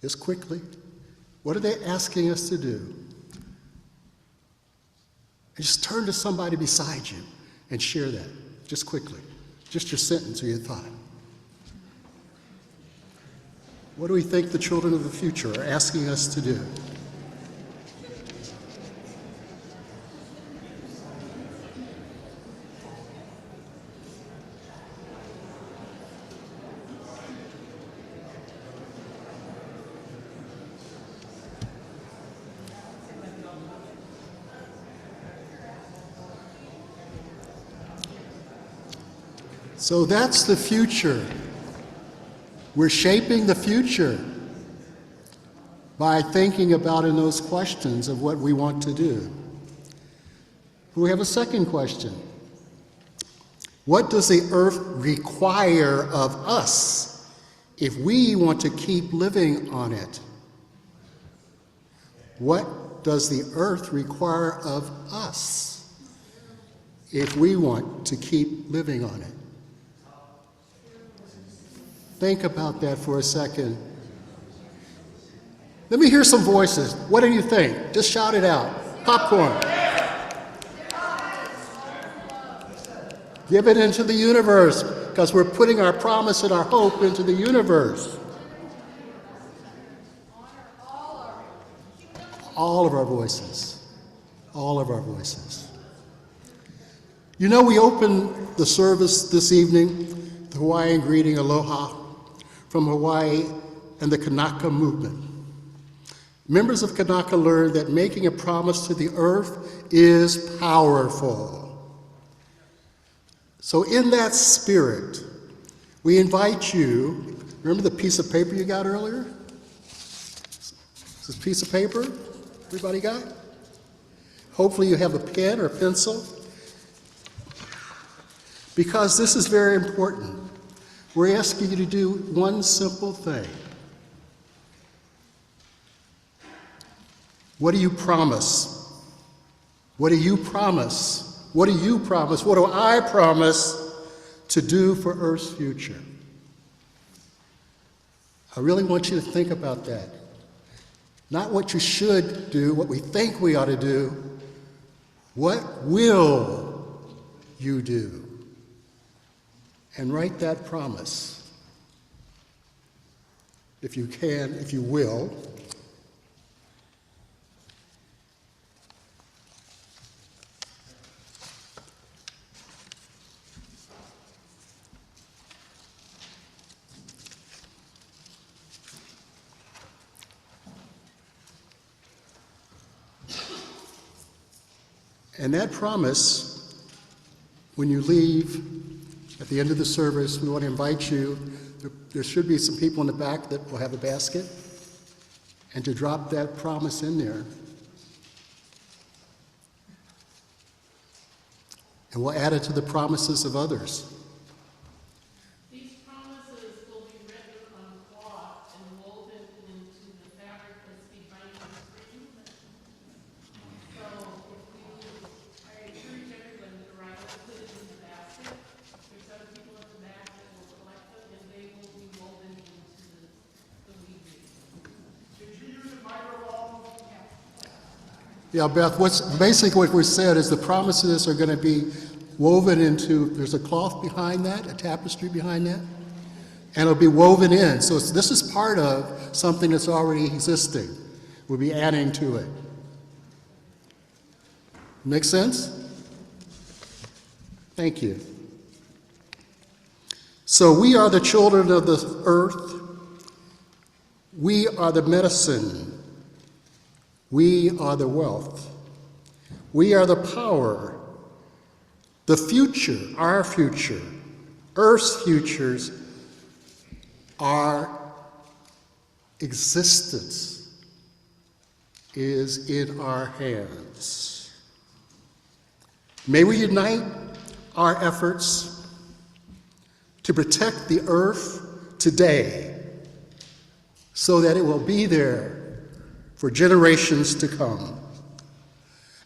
just quickly. What are they asking us to do? And just turn to somebody beside you and share that, just quickly. Just your sentence or your thought. What do we think the children of the future are asking us to do? So that's the future. We're shaping the future by thinking about in those questions of what we want to do. We have a second question. What does the earth require of us if we want to keep living on it? What does the earth require of us if we want to keep living on it? Think about that for a second. Let me hear some voices. What do you think? Just shout it out. Popcorn. Give it into the universe, because we're putting our promise and our hope into the universe. All of our voices. All of our voices. You know, we opened the service this evening, the Hawaiian greeting, aloha, from Hawaii and the Kanaka movement. Members of Kanaka learned that making a promise to the earth is powerful. So in that spirit, we invite you, remember the piece of paper you got earlier? This piece of paper everybody got? Hopefully you have a pen or a pencil, because this is very important. We're asking you to do one simple thing. What do you promise? What do you promise? What do you promise? What do I promise to do for Earth's future? I really want you to think about that. Not what you should do, what we think we ought to do. What will you do? And write that promise, if you can, if you will. And that promise, when you leave at the end of the service, we want to invite you, there should be some people in the back that will have a basket, and to drop that promise in there. And we'll add it to the promises of others. These promises will be written on cloth and woven into the fabric that's behind the screen. So I encourage everyone to write it, put it in the basket. There's other people at the back that will collect them, and they will be woven into the weaving. Yeah, Beth, basically what we said is the promises are going to be woven into, there's a cloth behind that, a tapestry behind that, and it'll be woven in. So this is part of something that's already existing. We'll be adding to it. Make sense? Thank you. So we are the children of the earth. We are the medicine. We are the wealth. We are the power. The future, our future, Earth's futures, our existence is in our hands. May we unite our efforts to protect the earth today so that it will be there for generations to come.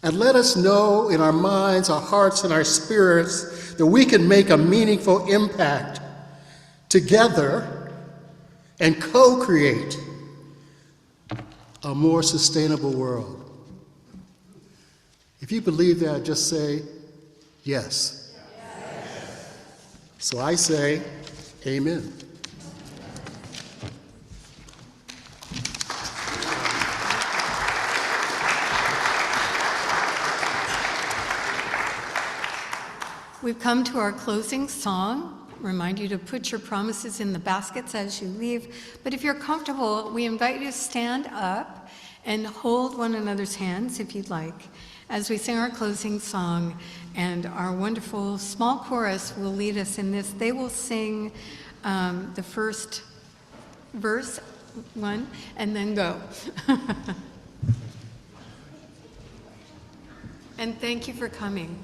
And let us know in our minds, our hearts, and our spirits that we can make a meaningful impact together and co-create a more sustainable world. If you believe that, just say yes. Yes. So I say amen. We've come to our closing song. Remind you to put your promises in the baskets as you leave. But if you're comfortable, we invite you to stand up and hold one another's hands if you'd like as we sing our closing song. And our wonderful small chorus will lead us in this. They will sing the first verse, one, and then go. And thank you for coming.